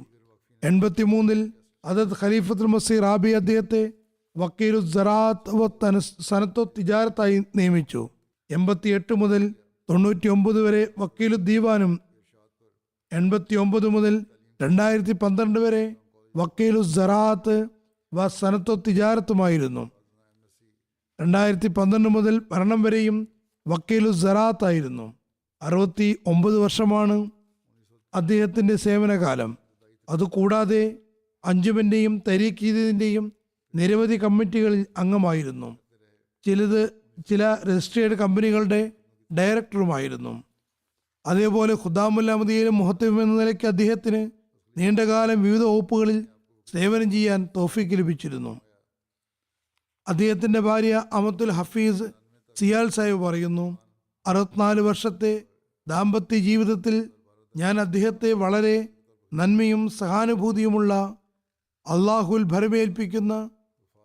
83 ഹദരത്ത് ഖലീഫത്തുൽ മസീഹ് റാബി അദ്ദേഹത്തെ വക്കീലു സറാത്ത് വ സനത്തോ തിജാരത്തായി നിയമിച്ചു. 88 മുതൽ 99 വരെ വക്കീലു ദീവാനും 89 മുതൽ 2012 വരെ വക്കീലു സറാത്ത് വ സനത്തോ തിജാരത്തുമായിരുന്നു. 2012 മുതൽ മരണം വരെയും വക്കീലു സറാത്ത് ആയിരുന്നു. 69 വർഷമാണ് അദ്ദേഹത്തിന്റെ സേവനകാലം. അതുകൂടാതെ അഞ്ചുമന്റെയും തരീഖീദിന്റെയും നിരവധി കമ്മിറ്റികളിൽ അംഗമായിരുന്നു. ചില രജിസ്ട്രേഡ് കമ്പനികളുടെ ഡയറക്ടറുമായിരുന്നു. അതേപോലെ ഖുദാമുൽ അഹ്മദിയയിലെ മുഹത്തം എന്ന നിലയ്ക്ക് അദ്ദേഹത്തിന് നീണ്ടകാലം വിവിധ വകുപ്പുകളിൽ സേവനം ചെയ്യാൻ തൗഫീക്ക് ലഭിച്ചിരുന്നു. അദ്ദേഹത്തിന്റെ ഭാര്യ അമത്തുൽ ഹഫീസ് സിയാൽ സാഹിബ് പറയുന്നു, 64 വർഷത്തെ ദാമ്പത്യ ജീവിതത്തിൽ ഞാൻ അദ്ദേഹത്തെ വളരെ നന്മയും സഹാനുഭൂതിയുമുള്ള അള്ളാഹുൽ ഭരമേൽപ്പിക്കുന്ന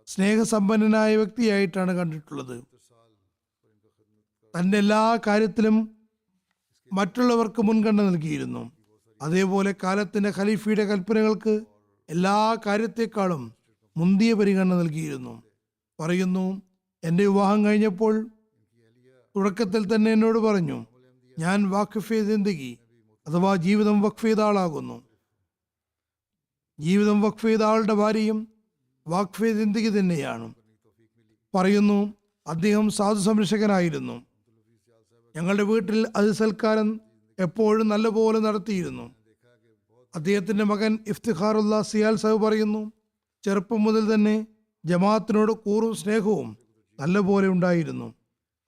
സ്നേഹസമ്പന്നനായ വ്യക്തിയായിട്ടാണ് കണ്ടിട്ടുള്ളത്. തൻ്റെ എല്ലാ കാര്യത്തിലും മറ്റുള്ളവർക്ക് മുൻഗണന നൽകിയിരുന്നു. അതേപോലെ കാലത്തിന്റെ ഖലീഫയുടെ കൽപ്പനകൾക്ക് എല്ലാ കാര്യത്തെക്കാളും മുന്തിയ പരിഗണന നൽകിയിരുന്നു. പറയുന്നു, എൻ്റെ വിവാഹം കഴിഞ്ഞപ്പോൾ തുടക്കത്തിൽ തന്നെ എന്നോട് പറഞ്ഞു, ഞാൻ വാഖഫെ ജിന്ദഗി അഥവാ ജീവിതം വഖഫ് ചെയ്ത ആളാകുന്നു. ജീവിതം വഖഫ് ചെയ്ത ആളുടെ ഭാര്യയും വാഖഫെ ജിന്ദഗി തന്നെയാണ്. പറയുന്നു, അദ്ദേഹം സാധു സംരക്ഷകനായിരുന്നു. ഞങ്ങളുടെ വീട്ടിൽ അതിസൽക്കാരം എപ്പോഴും നല്ലപോലെ നടത്തിയിരുന്നു. അദ്ദേഹത്തിന്റെ മകൻ ഇഫ്തിഖാറുള്ള സിയാൽ സാഹിബ് പറയുന്നു, ചെറുപ്പം മുതൽ തന്നെ ജമാഅത്തിനോട് കൂറും സ്നേഹവും നല്ലപോലെ ഉണ്ടായിരുന്നു.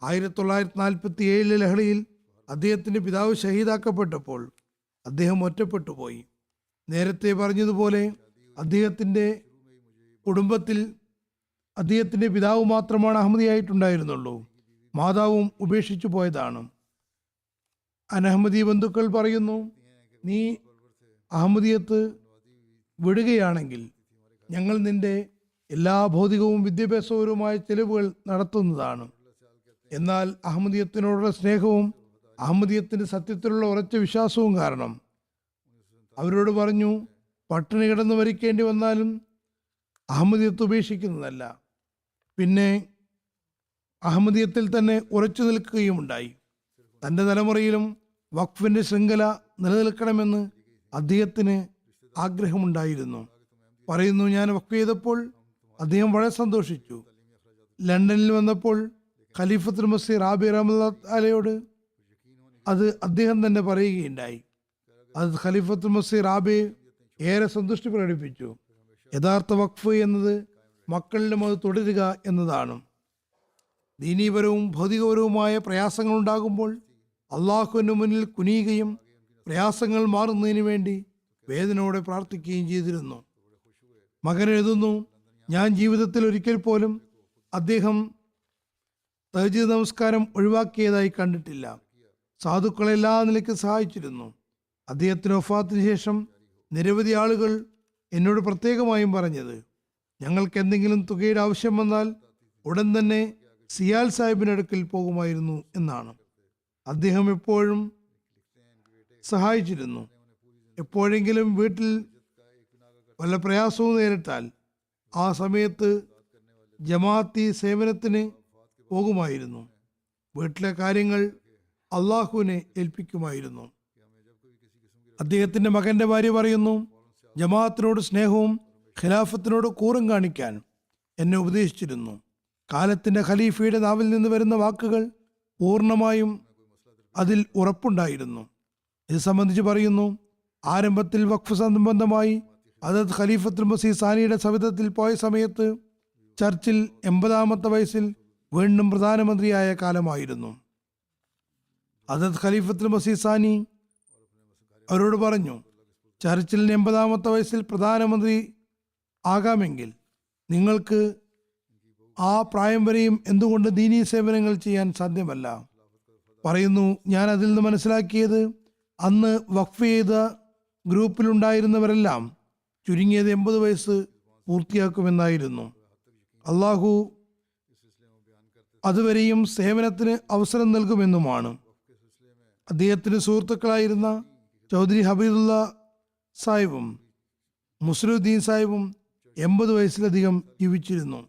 1947 ലഹളയിൽ അദ്ദേഹത്തിന്റെ പിതാവ് ഷഹീദാക്കപ്പെട്ടപ്പോൾ അദ്ദേഹം ഒറ്റപ്പെട്ടു പോയി. നേരത്തെ പറഞ്ഞതുപോലെ അദ്ദേഹത്തിന്റെ കുടുംബത്തിൽ അദ്ദേഹത്തിന്റെ പിതാവ് മാത്രമാണ് അഹമ്മദിയായിട്ടുണ്ടായിരുന്നുള്ളൂ. മാതാവും ഉപേക്ഷിച്ചു പോയതാണ്. അനഹമ്മദി ബന്ധുക്കൾ പറയുന്നു, നീ അഹമ്മദിയത്ത് വിടുകയാണെങ്കിൽ ഞങ്ങൾ നിന്റെ എല്ലാ ഭൗതികവും വിദ്യാഭ്യാസപരവുമായ ചെലവുകൾ നടത്തുന്നതാണ്. എന്നാൽ അഹമ്മദിയത്തിനോടുള്ള സ്നേഹവും അഹമ്മദിയത്തിന്റെ സത്യത്തിലുള്ള ഉറച്ച വിശ്വാസവും കാരണം അവരോട് പറഞ്ഞു, പട്ടിണി കിടന്ന് മരിക്കേണ്ടി വന്നാലും അഹമ്മദിയത്ത് ഉപേക്ഷിക്കുന്നതല്ല. പിന്നെ അഹമ്മദിയത്തിൽ തന്നെ ഉറച്ചു നിൽക്കുകയുമുണ്ടായി. തൻ്റെ തലമുറയിലും വഖഫിന്റെ ശൃംഖല നിലനിൽക്കണമെന്ന് അദ്ദേഹത്തിന് ആഗ്രഹമുണ്ടായിരുന്നു. പറയുന്നു, ഞാൻ വഖഫ് ചെയ്തപ്പോൾ അദ്ദേഹം വളരെ സന്തോഷിച്ചു. ലണ്ടനിൽ വന്നപ്പോൾ ഖലീഫത്തുൽ മസീഹ് റാബി റഹ്മത്തുള്ളാഹിയോട് അത് അദ്ദേഹം തന്നെ പറയുകയുണ്ടായി. അത് ഖലീഫത്തുൽ മസീഹ് റാബി ഏറെ സന്തുഷ്ടി പ്രകടിപ്പിച്ചു. യഥാർത്ഥ വഖഫ് എന്നത് മക്കളിലും അത് തുടരുക എന്നതാണ്. ദീനീപരവും ഭൗതികപരവുമായ പ്രയാസങ്ങൾ ഉണ്ടാകുമ്പോൾ അള്ളാഹുവിന് മുന്നിൽ കുനിയുകയും പ്രയാസങ്ങൾ മാറുന്നതിന് വേണ്ടി വേദനയോടെ പ്രാർത്ഥിക്കുകയും ചെയ്തിരുന്നു. മകൻ എഴുതുന്നു, ഞാൻ ജീവിതത്തിൽ ഒരിക്കൽ പോലും അദ്ദേഹം തഹജ്ജുദ് നമസ്കാരം ഒഴിവാക്കിയതായി കണ്ടിട്ടില്ല. സാധുക്കളെ എല്ലാ നിലയ്ക്ക് സഹായിച്ചിരുന്നു. അദ്ദേഹത്തിന് വഫാത്തിന് ശേഷം നിരവധി ആളുകൾ എന്നോട് പ്രത്യേകമായും പറഞ്ഞത്, ഞങ്ങൾക്ക് എന്തെങ്കിലും തുകയുടെ ആവശ്യം വന്നാൽ ഉടൻ തന്നെ സിയാൽ സാഹിബിന്റെ അടുക്കൽ പോകുമായിരുന്നു എന്നാണ്. അദ്ദേഹം എപ്പോഴും സഹായിച്ചിരുന്നു. എപ്പോഴെങ്കിലും വീട്ടിൽ വല്ല പ്രയാസവും നേരിട്ടാൽ ആ സമയത്ത് ജമാഅത്തി സേവനത്തിന് പോകുമായിരുന്നു. വീട്ടിലെ കാര്യങ്ങൾ അള്ളാഹുവിനെ ഏൽപ്പിക്കുമായിരുന്നു. അദ്ദേഹത്തിന്റെ മകന്റെ ഭാര്യ പറയുന്നു, ജമാഅത്തിനോട് സ്നേഹവും ഖിലാഫത്തിനോട് കൂറും കാണിക്കാൻ എന്നെ ഉപദേശിച്ചിരുന്നു. കാലത്തിൻ്റെ ഖലീഫയുടെ നാവിൽ നിന്ന് വരുന്ന വാക്കുകൾ പൂർണ്ണമായും അതിൽ ഉറപ്പുണ്ടായിരുന്നു. ഇത് സംബന്ധിച്ച് പറയുന്നു, ആരംഭത്തിൽ വഖഫ് സംബന്ധമായി ഹദരത്ത് ഖലീഫത്തുൽ മസീഹ് സാനിയുടെ സവിധത്തിൽ പോയ സമയത്ത് ചർച്ചിൽ 80-ാമത്തെ വയസ്സിൽ വീണ്ടും പ്രധാനമന്ത്രിയായ കാലമായിരുന്നു. ഹദരത്ത് ഖലീഫത്തുൽ മസീഹ് സാനി അവരോട് പറഞ്ഞു, ചർച്ചിലിന് 80-ാമത്തെ വയസ്സിൽ പ്രധാനമന്ത്രി ആകാമെങ്കിൽ നിങ്ങൾക്ക് ആ പ്രായം വരെയും എന്തുകൊണ്ട് ദീനീ സേവനങ്ങൾ ചെയ്യാൻ സാധ്യമല്ല? പറയുന്നു, ഞാൻ അതിൽ നിന്ന് മനസ്സിലാക്കിയത് അന്ന് വഖഫ് ചെയ്ത ഗ്രൂപ്പിലുണ്ടായിരുന്നവരെല്ലാം ചുരുങ്ങിയത് 80 വയസ്സ് പൂർത്തിയാക്കുമെന്നായിരുന്നു. അള്ളാഹു അതുവരെയും സേവനത്തിന് അവസരം നൽകുമെന്നുമാണ്. അദ്ദേഹത്തിന് സുഹൃത്തുക്കളായിരുന്ന ചൗധരി ഹബീബുള്ള സാഹിബും മുസ്ലിദ്ദീൻ സാഹിബും 80 വയസ്സിലധികം ജീവിച്ചിരുന്നു.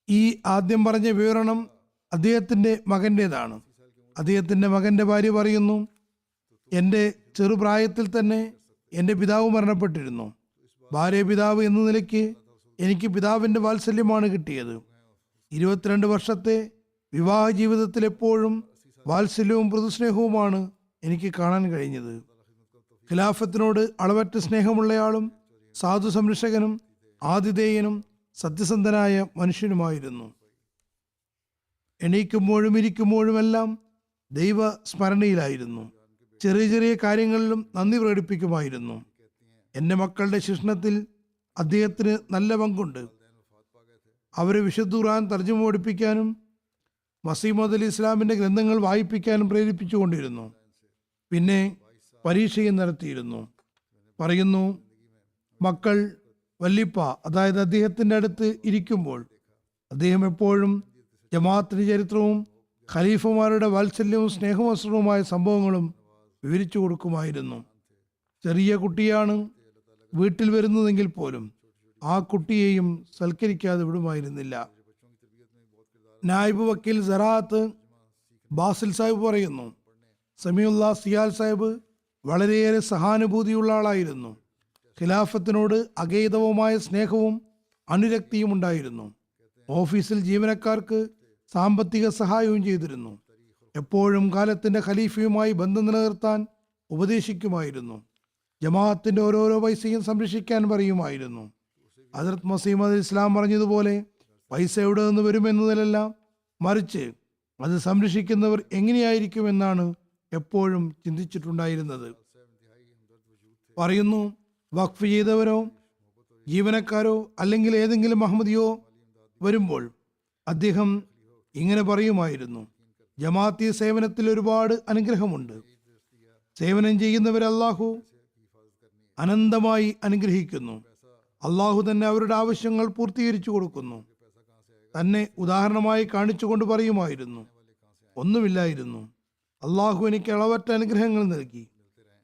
ഈ ആദ്യം പറഞ്ഞ വിവരണം അദ്ദേഹത്തിൻ്റെ മകൻ്റേതാണ്. അദ്ദേഹത്തിൻ്റെ മകൻ്റെ ഭാര്യ പറയുന്നു, എൻ്റെ ചെറുപ്രായത്തിൽ തന്നെ എൻ്റെ പിതാവ് മരണപ്പെട്ടിരുന്നു. ഭാര്യ പിതാവ് എന്ന നിലയ്ക്ക് എനിക്ക് പിതാവിൻ്റെ വാത്സല്യമാണ് കിട്ടിയത്. 22 വർഷത്തെ വിവാഹ ജീവിതത്തിൽ എപ്പോഴും വാത്സല്യവും മൃദുസ്നേഹവുമാണ് എനിക്ക് കാണാൻ കഴിഞ്ഞത്. ഖിലാഫത്തിനോട് അളവറ്റ സ്നേഹമുള്ളയാളും സാധു സംരക്ഷകനും ആതിഥേയനും സത്യസന്ധനായ മനുഷ്യനുമായിരുന്നു. എണീക്കുമ്പോഴും ഇരിക്കുമ്പോഴുമെല്ലാം ദൈവ സ്മരണയിലായിരുന്നു. ചെറിയ ചെറിയ കാര്യങ്ങളിലും നന്ദി പ്രകടിപ്പിക്കുമായിരുന്നു. എൻ്റെ മക്കളുടെ ശിക്ഷണത്തിൽ അദ്ദേഹത്തിന് നല്ല പങ്കുണ്ട്. അവരെ വിശുദ്ധ ഖുർആൻ തർജ്ജമ പഠിപ്പിക്കാനും മസീമദ് അലി ഇസ്ലാമിൻ്റെ ഗ്രന്ഥങ്ങൾ വായിപ്പിക്കാനും പ്രേരിപ്പിച്ചുകൊണ്ടിരുന്നു. പിന്നെ പരീക്ഷയും നടത്തിയിരുന്നു. പറയുന്നു, മക്കൾ വല്ലിപ്പ, അതായത് അദ്ദേഹത്തിൻ്റെ അടുത്ത് ഇരിക്കുമ്പോൾ അദ്ദേഹം എപ്പോഴും ജമാഅത്തിന്റെ ചരിത്രവും ഖലീഫമാരുടെ വാത്സല്യവും സ്നേഹവസ്ത്രവുമായ സംഭവങ്ങളും വിവരിച്ചു കൊടുക്കുമായിരുന്നു. ചെറിയ കുട്ടിയാണ് വീട്ടിൽ വരുന്നതെങ്കിൽ പോലും ആ കുട്ടിയെയും സൽക്കരിക്കാതെ വിടുമായിരുന്നില്ല. നായിബ് വക്കീൽ സറാത്ത് ബാസിൽ സാഹിബ് പറയുന്നു, സമീഉല്ലാ സിയാൽ സാഹിബ് വളരെയേറെ സഹാനുഭൂതിയുള്ള ആളായിരുന്നു. ഖിലാഫത്തിനോട് അഗൈതവമായ സ്നേഹവും അനുരക്തിയും ഉണ്ടായിരുന്നു. ഓഫീസിൽ ജീവനക്കാർക്ക് സാമ്പത്തിക സഹായവും ചെയ്തിരുന്നു. എപ്പോഴും കാലത്തിൻ്റെ ഖലീഫയുമായി ബന്ധം നിലനിർത്താൻ ഉപദേശിക്കുമായിരുന്നു. ജമാഅത്തിൻ്റെ ഓരോരോ പൈസയും സംരക്ഷിക്കാൻ പറയുമായിരുന്നു. ഹദ്റത്ത് മസീഹ് മൗഊദ് ഇസ്ലാം പറഞ്ഞതുപോലെ പൈസ എവിടെ നിന്ന് വരുമെന്നതിലല്ല, മറിച്ച് അത് സംരക്ഷിക്കുന്നവർ എങ്ങനെയായിരിക്കുമെന്നാണ് എപ്പോഴും ചിന്തിച്ചിട്ടുണ്ടായിരുന്നത്. പറയുന്നു, വഖഫ് ചെയ്തവരോ ജീവനക്കാരോ അല്ലെങ്കിൽ ഏതെങ്കിലും അഹമ്മദിയോ വരുമ്പോൾ അദ്ദേഹം ഇങ്ങനെ പറയുമായിരുന്നു, ജമാഅത്തി സേവനത്തിൽ ഒരുപാട് അനുഗ്രഹമുണ്ട്. സേവനം ചെയ്യുന്നവരെ അള്ളാഹു അനന്തമായി അനുഗ്രഹിക്കുന്നു. അള്ളാഹു തന്നെ അവരുടെ ആവശ്യങ്ങൾ പൂർത്തീകരിച്ചു കൊടുക്കുന്നു. തന്നെ ഉദാഹരണമായി കാണിച്ചുകൊണ്ട് പറയുമായിരുന്നു, ഒന്നുമില്ലായിരുന്നു, അള്ളാഹു എനിക്ക് അളവറ്റ അനുഗ്രഹങ്ങൾ നൽകി.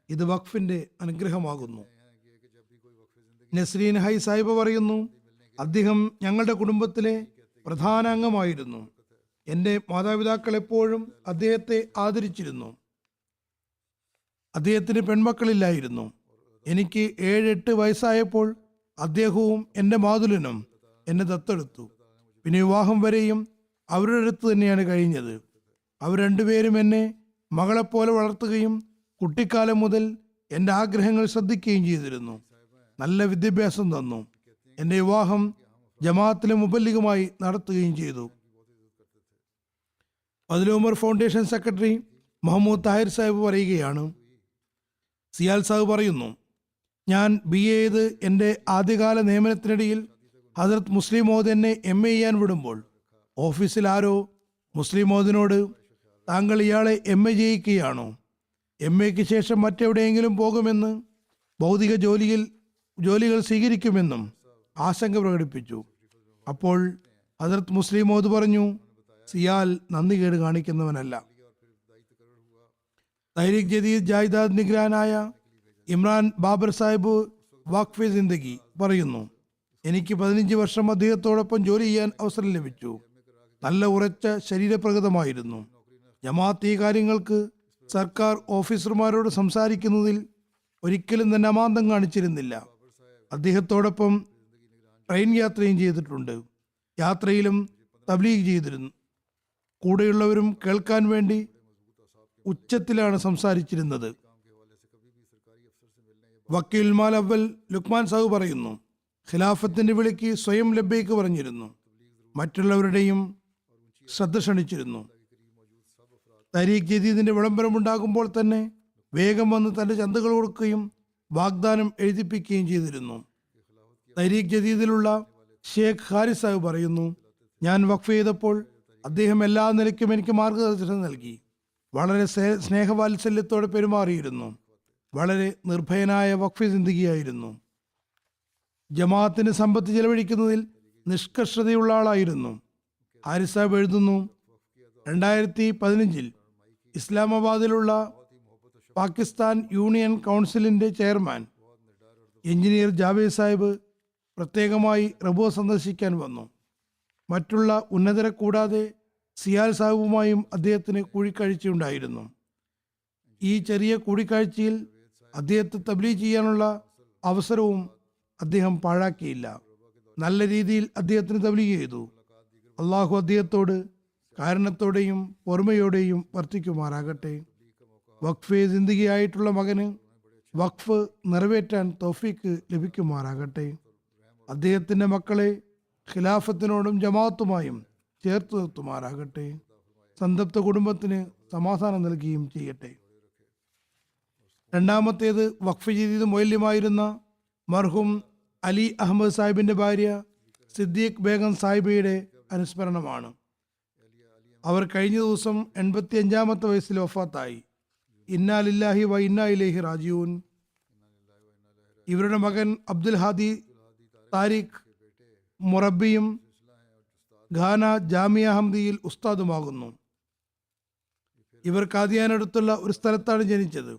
ഇത് വഖഫിന്റെ അനുഗ്രഹമാകുന്നു. നസ്രീൻ ഹൈ സാഹിബ് പറയുന്നു, അദ്ദേഹം ഞങ്ങളുടെ കുടുംബത്തിലെ പ്രധാന അംഗമായിരുന്നു. എൻ്റെ മാതാപിതാക്കൾ എപ്പോഴും അദ്ദേഹത്തെ ആദരിച്ചിരുന്നു. അദ്ദേഹത്തിന് പെൺമക്കളില്ലായിരുന്നു. എനിക്ക് 7-8 വയസ്സായപ്പോൾ അദ്ദേഹവും എൻ്റെ മാതുലനും എന്നെ ദത്തെടുത്തു. പിന്നെ വിവാഹം വരെയും അവരുടെ അടുത്ത് തന്നെയാണ് കഴിഞ്ഞത്. അവർ രണ്ടുപേരും എന്നെ മകളെപ്പോലെ വളർത്തുകയും കുട്ടിക്കാലം മുതൽ എൻ്റെ ആഗ്രഹങ്ങൾ ശ്രദ്ധിക്കുകയും ചെയ്തിരുന്നു. നല്ല വിദ്യാഭ്യാസം തന്നു. എൻ്റെ വിവാഹം ജമാഅത്തിലെ മുബല്ലിഗുമായി നടത്തുകയും ചെയ്തു. ഫദ്ൽ ഉമർ ഫൗണ്ടേഷൻ സെക്രട്ടറി മുഹമ്മദ് താഹിർ സാഹിബ് പറയുകയാണ്, സിയാൽ സാഹിബ് പറയുന്നു, ഞാൻ BA ചെയ്ത് എൻ്റെ ആദ്യകാല നിയമനത്തിനിടയിൽ ഹദ്റത്ത് മുസ്ലിം മൗഊദ് എന്നെ MA ചെയ്യാൻ വിടുമ്പോൾ ഓഫീസിൽ ആരോ മുസ്ലിം മൗഊദിനോട്, താങ്കൾ ഇയാളെ MA ചെയ്യിക്കുകയാണോ? MAക്ക് ശേഷം മറ്റെവിടെയെങ്കിലും പോകുമെന്ന്, ഭൗതിക ജോലികൾ സ്വീകരിക്കുമെന്നും ആശങ്ക പ്രകടിപ്പിച്ചു. അപ്പോൾ ഹദ്റത്ത് മുസ്ലിം മൗഊദ് പറഞ്ഞു, സിയാൽ നന്ദികേട് കാണിക്കുന്നവനല്ല. തഹ്രീക് ജദീദ് ജായിദാദ് നിഗ്രാനായ ഇമ്രാൻ ബാബർ സാഹിബ് വഖഫ് ജിന്ദഗി പറയുന്നു, എനിക്ക് 15 വർഷം അദ്ദേഹത്തോടൊപ്പം ജോലി ചെയ്യാൻ അവസരം ലഭിച്ചു. നല്ല ഉറച്ച ശരീരപ്രകൃതമായിരുന്നു. ജമാഅത്തി കാര്യങ്ങൾക്ക് സർക്കാർ ഓഫീസർമാരോട് സംസാരിക്കുന്നതിൽ ഒരിക്കലും തന്നെ അമാന്തം കാണിച്ചിരുന്നില്ല. അദ്ദേഹത്തോടൊപ്പം ട്രെയിൻ യാത്രയും ചെയ്തിട്ടുണ്ട്. യാത്രയിലും തബ്ലീഗ് ചെയ്തിരുന്നു. കൂടെയുള്ളവരും കേൾക്കാൻ വേണ്ടി ഉച്ചത്തിലാണ് സംസാരിച്ചിരുന്നത്. വക്കീൽ മാൽ അവൽ ലുക്മാൻ സാഹു പറയുന്നു, ഖിലാഫത്തിന്റെ വിളിക്ക് സ്വയം ലബ്ബൈക്ക് പറഞ്ഞിരുന്നു, മറ്റുള്ളവരുടെയും ശ്രദ്ധ ക്ഷണിച്ചിരുന്നു. തരീഖ് ജദീദിന്റെ വിളംബരമുണ്ടാകുമ്പോൾ തന്നെ വേഗം വന്ന് തന്റെ ചന്തകൾ കൊടുക്കുകയും വാഗ്ദാനം എഴുതിപ്പിക്കുകയും ചെയ്തിരുന്നു. തരീഖ് ജദീദിലുള്ള ഷേഖ് ഹാരിസ് സാഹിബ് പറയുന്നു, ഞാൻ വഖഫ് ചെയ്തപ്പോൾ അദ്ദേഹം എല്ലാ നിലയ്ക്കും എനിക്ക് മാർഗദർശനം നൽകി. വളരെ സ്നേഹവാത്സല്യത്തോടെ പെരുമാറിയിരുന്നു. വളരെ നിർഭയനായ വഖഫ് സിന്ദഗിയായിരുന്നു. ജമാഅത്തിന് സമ്പത്ത് ചെലവഴിക്കുന്നതിൽ നിഷ്കർഷതയുള്ള ആളായിരുന്നു. ഹാരിസ് സാഹിബ് എഴുതുന്നു, 2015 ഇസ്ലാമാബാദിലുള്ള പാകിസ്ഥാൻ യൂണിയൻ കൗൺസിലിന്റെ ചെയർമാൻ എഞ്ചിനീയർ ജാവേദ് സാഹിബ് പ്രത്യേകമായി റബോ സന്ദർശിക്കാൻ വന്നു. മറ്റുള്ള ഉന്നതരെ കൂടാതെ സിയാൽ സാഹിബുമായും അദ്ദേഹത്തിന് കൂടിക്കാഴ്ചയുണ്ടായിരുന്നു. ഈ ചെറിയ കൂടിക്കാഴ്ചയിൽ അദ്ദേഹത്തെ തബ്ലീഗ് ചെയ്യാനുള്ള അവസരവും അദ്ദേഹം പാഴാക്കിയില്ല. നല്ല രീതിയിൽ അദ്ദേഹത്തിന് തബ്ലീഗ് ചെയ്തു. അള്ളാഹു അദ്ദേഹത്തോട് കാരണത്തോടെയും പൊറുമയോടെയും വർത്തിക്കുമാറാകട്ടെ. വഖഫ് ജിന്ദഗിയായിട്ടുള്ള മകന് വഖഫ് നിറവേറ്റാൻ തൗഫീക്ക് ലഭിക്കുമാറാകട്ടെ. അദ്ദേഹത്തിന്റെ മക്കളെ ഖിലാഫത്തിനോടും ജമാഅത്തുമായും ചേർത്ത് നിർത്തുമാറാകട്ടെ. സന്തപ്ത കുടുംബത്തിന് സമാധാനം നൽകുകയും ചെയ്യട്ടെ. രണ്ടാമത്തേത് വഖഫ് ജദീദ് മൊല്യമായിരുന്ന മർഹൂം അലി അഹമ്മദ് സാഹിബിന്റെ ഭാര്യ സിദ്ദീഖ് ബേഗം സാഹിബയുടെ അനുസ്മരണമാണ്. അവർ കഴിഞ്ഞ ദിവസം 85-ാമത്തെ വയസ്സിൽ വഫാത്തായി. ഇന്നാ ലില്ലാഹി വ ഇന്നാ ഇലൈഹി റാജിഊൻ. ഇവരുടെ മകൻ അബ്ദുൽ ഹാദി താരിഖ് മുറബിയും ഘാന ജാമിയ ഹംദിയിൽ ഉസ്താദുമാകുന്നു. ഇവർ കാദിയാനടുത്തുള്ള ഒരു സ്ഥലത്താണ് ജനിച്ചത്.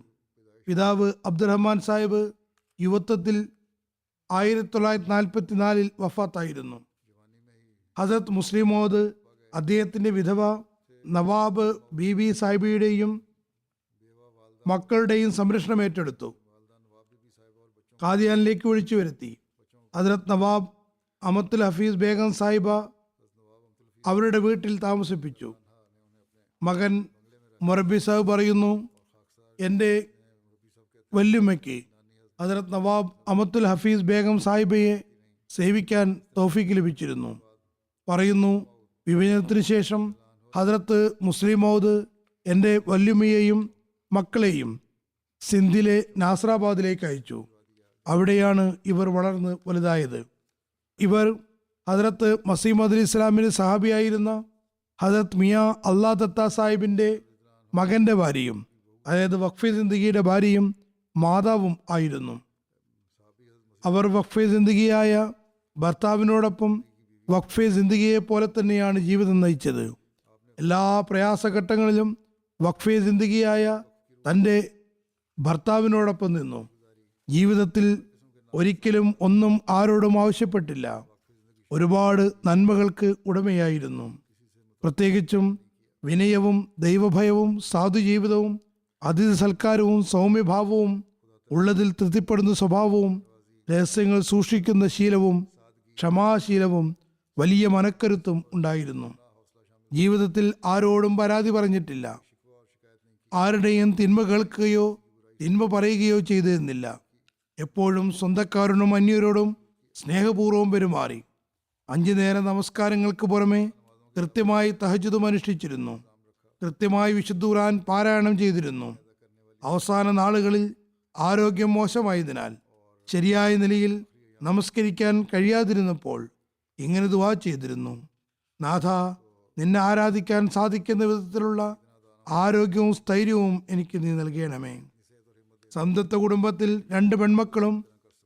പിതാവ് അബ്ദുറഹ്മാൻ സാഹിബ് യുവത്വത്തിൽ 1944 വഫാത്തായിരുന്നു. ഹസരത്ത് മുസ്ലിം മൗദ് അദ്ദേഹത്തിന്റെ വിധവ നവാബ് ബീബി സാഹിബിയുടെയും മക്കളുടെയും സംരക്ഷണം ഏറ്റെടുത്തു. ഖാദിയാനിലേക്ക് വിളിച്ചു വരുത്തി. ഹസ്രത്ത് നവാബ് അമത്തുൽ ഹഫീസ് ബേഗം സാഹിബ അവരുടെ വീട്ടിൽ താമസിപ്പിച്ചു. മകൻ മുറബി സാഹിബ് പറയുന്നു, എൻ്റെ വല്യുമ്മയ്ക്ക് ഹസ്രത്ത് നവാബ് അമത്തുൽ ഹഫീസ് ബേഗം സാഹിബയെ സേവിക്കാൻ തൗഫീക്ക് ലഭിച്ചിരുന്നു. പറയുന്നു, വിഭജനത്തിന് ശേഷം ഹസ്രത്ത് മുസ്ലിം മൗദ് എൻ്റെ വല്യുമ്മയെയും മക്കളെയും സിന്ധിലെ നാസറാബാദിലേക്ക് അയച്ചു. അവിടെയാണ് ഇവർ വളർന്ന് വലുതായത്. ഇവർ ഹസ്രത്ത് മസീമദ് അലി ഇസ്ലാമിൻ്റെ സഹാബിയായിരുന്ന ഹസ്രത്ത് മിയാ അള്ളാ ദത്ത സാഹിബിൻ്റെ മകൻ്റെ ഭാര്യയും, അതായത് വഖഫ് സിന്ദഗിയുടെ ഭാര്യയും മാതാവും ആയിരുന്നു. അവർ വഖഫ് സിന്ദഗിയായ ഭർത്താവിനോടൊപ്പം വഖഫ് സിന്ദഗിയെ പോലെ തന്നെയാണ് ജീവിതം നയിച്ചത്. എല്ലാ പ്രയാസഘട്ടങ്ങളിലും വഖഫ് സിന്ദഗിയായ തൻ്റെ ഭർത്താവിനോടൊപ്പം നിന്നു. ജീവിതത്തിൽ ഒരിക്കലും ഒന്നും ആരോടും ആവശ്യപ്പെട്ടില്ല. ഒരുപാട് നന്മകൾക്ക് ഉടമയായിരുന്നു. പ്രത്യേകിച്ചും വിനയവും ദൈവഭയവും സാധുജീവിതവും അതിഥി സൽക്കാരവും സൗമ്യഭാവവും ഉള്ളതിൽ തൃപ്തിപ്പെടുന്ന സ്വഭാവവും രഹസ്യങ്ങൾ സൂക്ഷിക്കുന്ന ശീലവും ക്ഷമാശീലവും വലിയ മനക്കരുത്തും ഉണ്ടായിരുന്നു. ജീവിതത്തിൽ ആരോടും പരാതി പറഞ്ഞിട്ടില്ല. ആരുടെയും തിന്മ കേൾക്കുകയോ തിന്മ പറയുകയോ ചെയ്തിരുന്നില്ല. എപ്പോഴും സ്വന്തക്കാരോടും അന്യരോടും സ്നേഹപൂർവ്വം പെരുമാറി. 5 നേര നമസ്കാരങ്ങൾക്ക് പുറമെ കൃത്യമായി തഹജ്ജുദും അനുഷ്ഠിച്ചിരുന്നു. കൃത്യമായി വിശുദ്ധ ഖുർആൻ പാരായണം ചെയ്തിരുന്നു. അവസാന നാളുകളിൽ ആരോഗ്യം മോശമായതിനാൽ ശരിയായ നിലയിൽ നമസ്കരിക്കാൻ കഴിയാതിരുന്നപ്പോൾ ഇങ്ങനെ ദുആ ചെയ്തിരുന്നു: നാഥ, നിന്നെ ആരാധിക്കാൻ സാധിക്കുന്ന വിധത്തിലുള്ള ആരോഗ്യവും സ്ഥൈര്യവും എനിക്ക് നീ നൽകണമേ. സന്തത്ത കുടുംബത്തിൽ 2 പെൺമക്കളും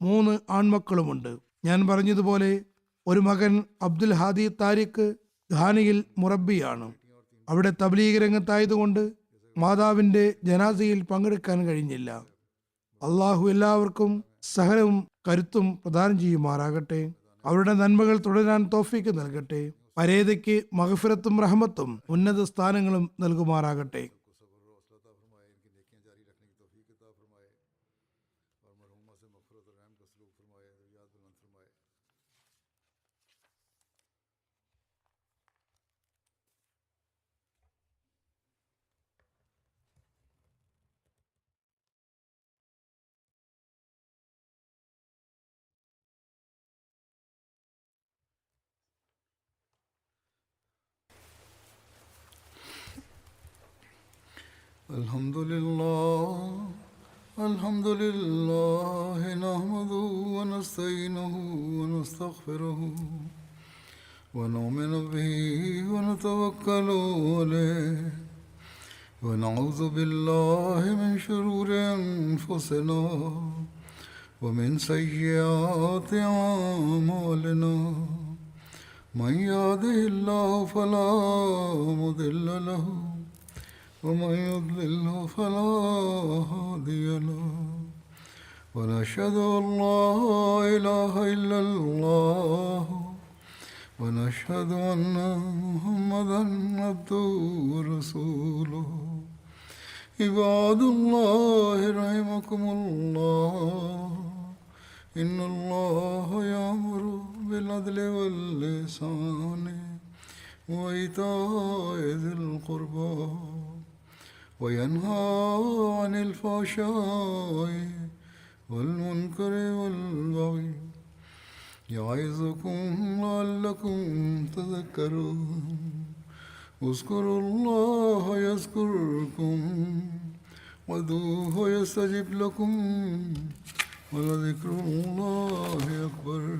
3 ആൺമക്കളുമുണ്ട്. ഞാൻ പറഞ്ഞതുപോലെ ഒരു മകൻ അബ്ദുൽ ഹാദി താരിഖ് ഘാനയിൽ മുറബിയാണ്. അവിടെ തബ്ലീഗ് രംഗത്തായതുകൊണ്ട് മാതാവിൻ്റെ ജനാസയിൽ പങ്കെടുക്കാൻ കഴിഞ്ഞില്ല. അള്ളാഹു എല്ലാവർക്കും സഹനവും കരുത്തും പ്രദാനം ചെയ്യുമാറാകട്ടെ. അവരുടെ നന്മകൾ തുടരാൻ തൗഫീക്ക് നൽകട്ടെ. പരേതയ്ക്ക് മഗ്ഫിറത്തും റഹ്മത്തും ഉന്നത സ്ഥാനങ്ങളും നൽകുമാറാകട്ടെ. الحمد لله نحمده ونستعينه ونستغفره ونؤمن به ونتوكل عليه ونعوذ بالله من شرور أنفسنا ومن سيئات أعمالنا من يهده الله فلا مضل له ومن يضلله فلا هادي له ونشهد أن لا إله إلا الله ونشهد أن محمدا عبده ورسوله عباد الله رحمكم الله إن الله يأمر بالعدل والإحسان وإيتاء ذي القربى وينهى عن الفحشاء والمنكر والبغي يعظكم لعلكم تذكرون اذكروا الله يذكركم وادعوه يستجب لكم ولذكر الله أكبر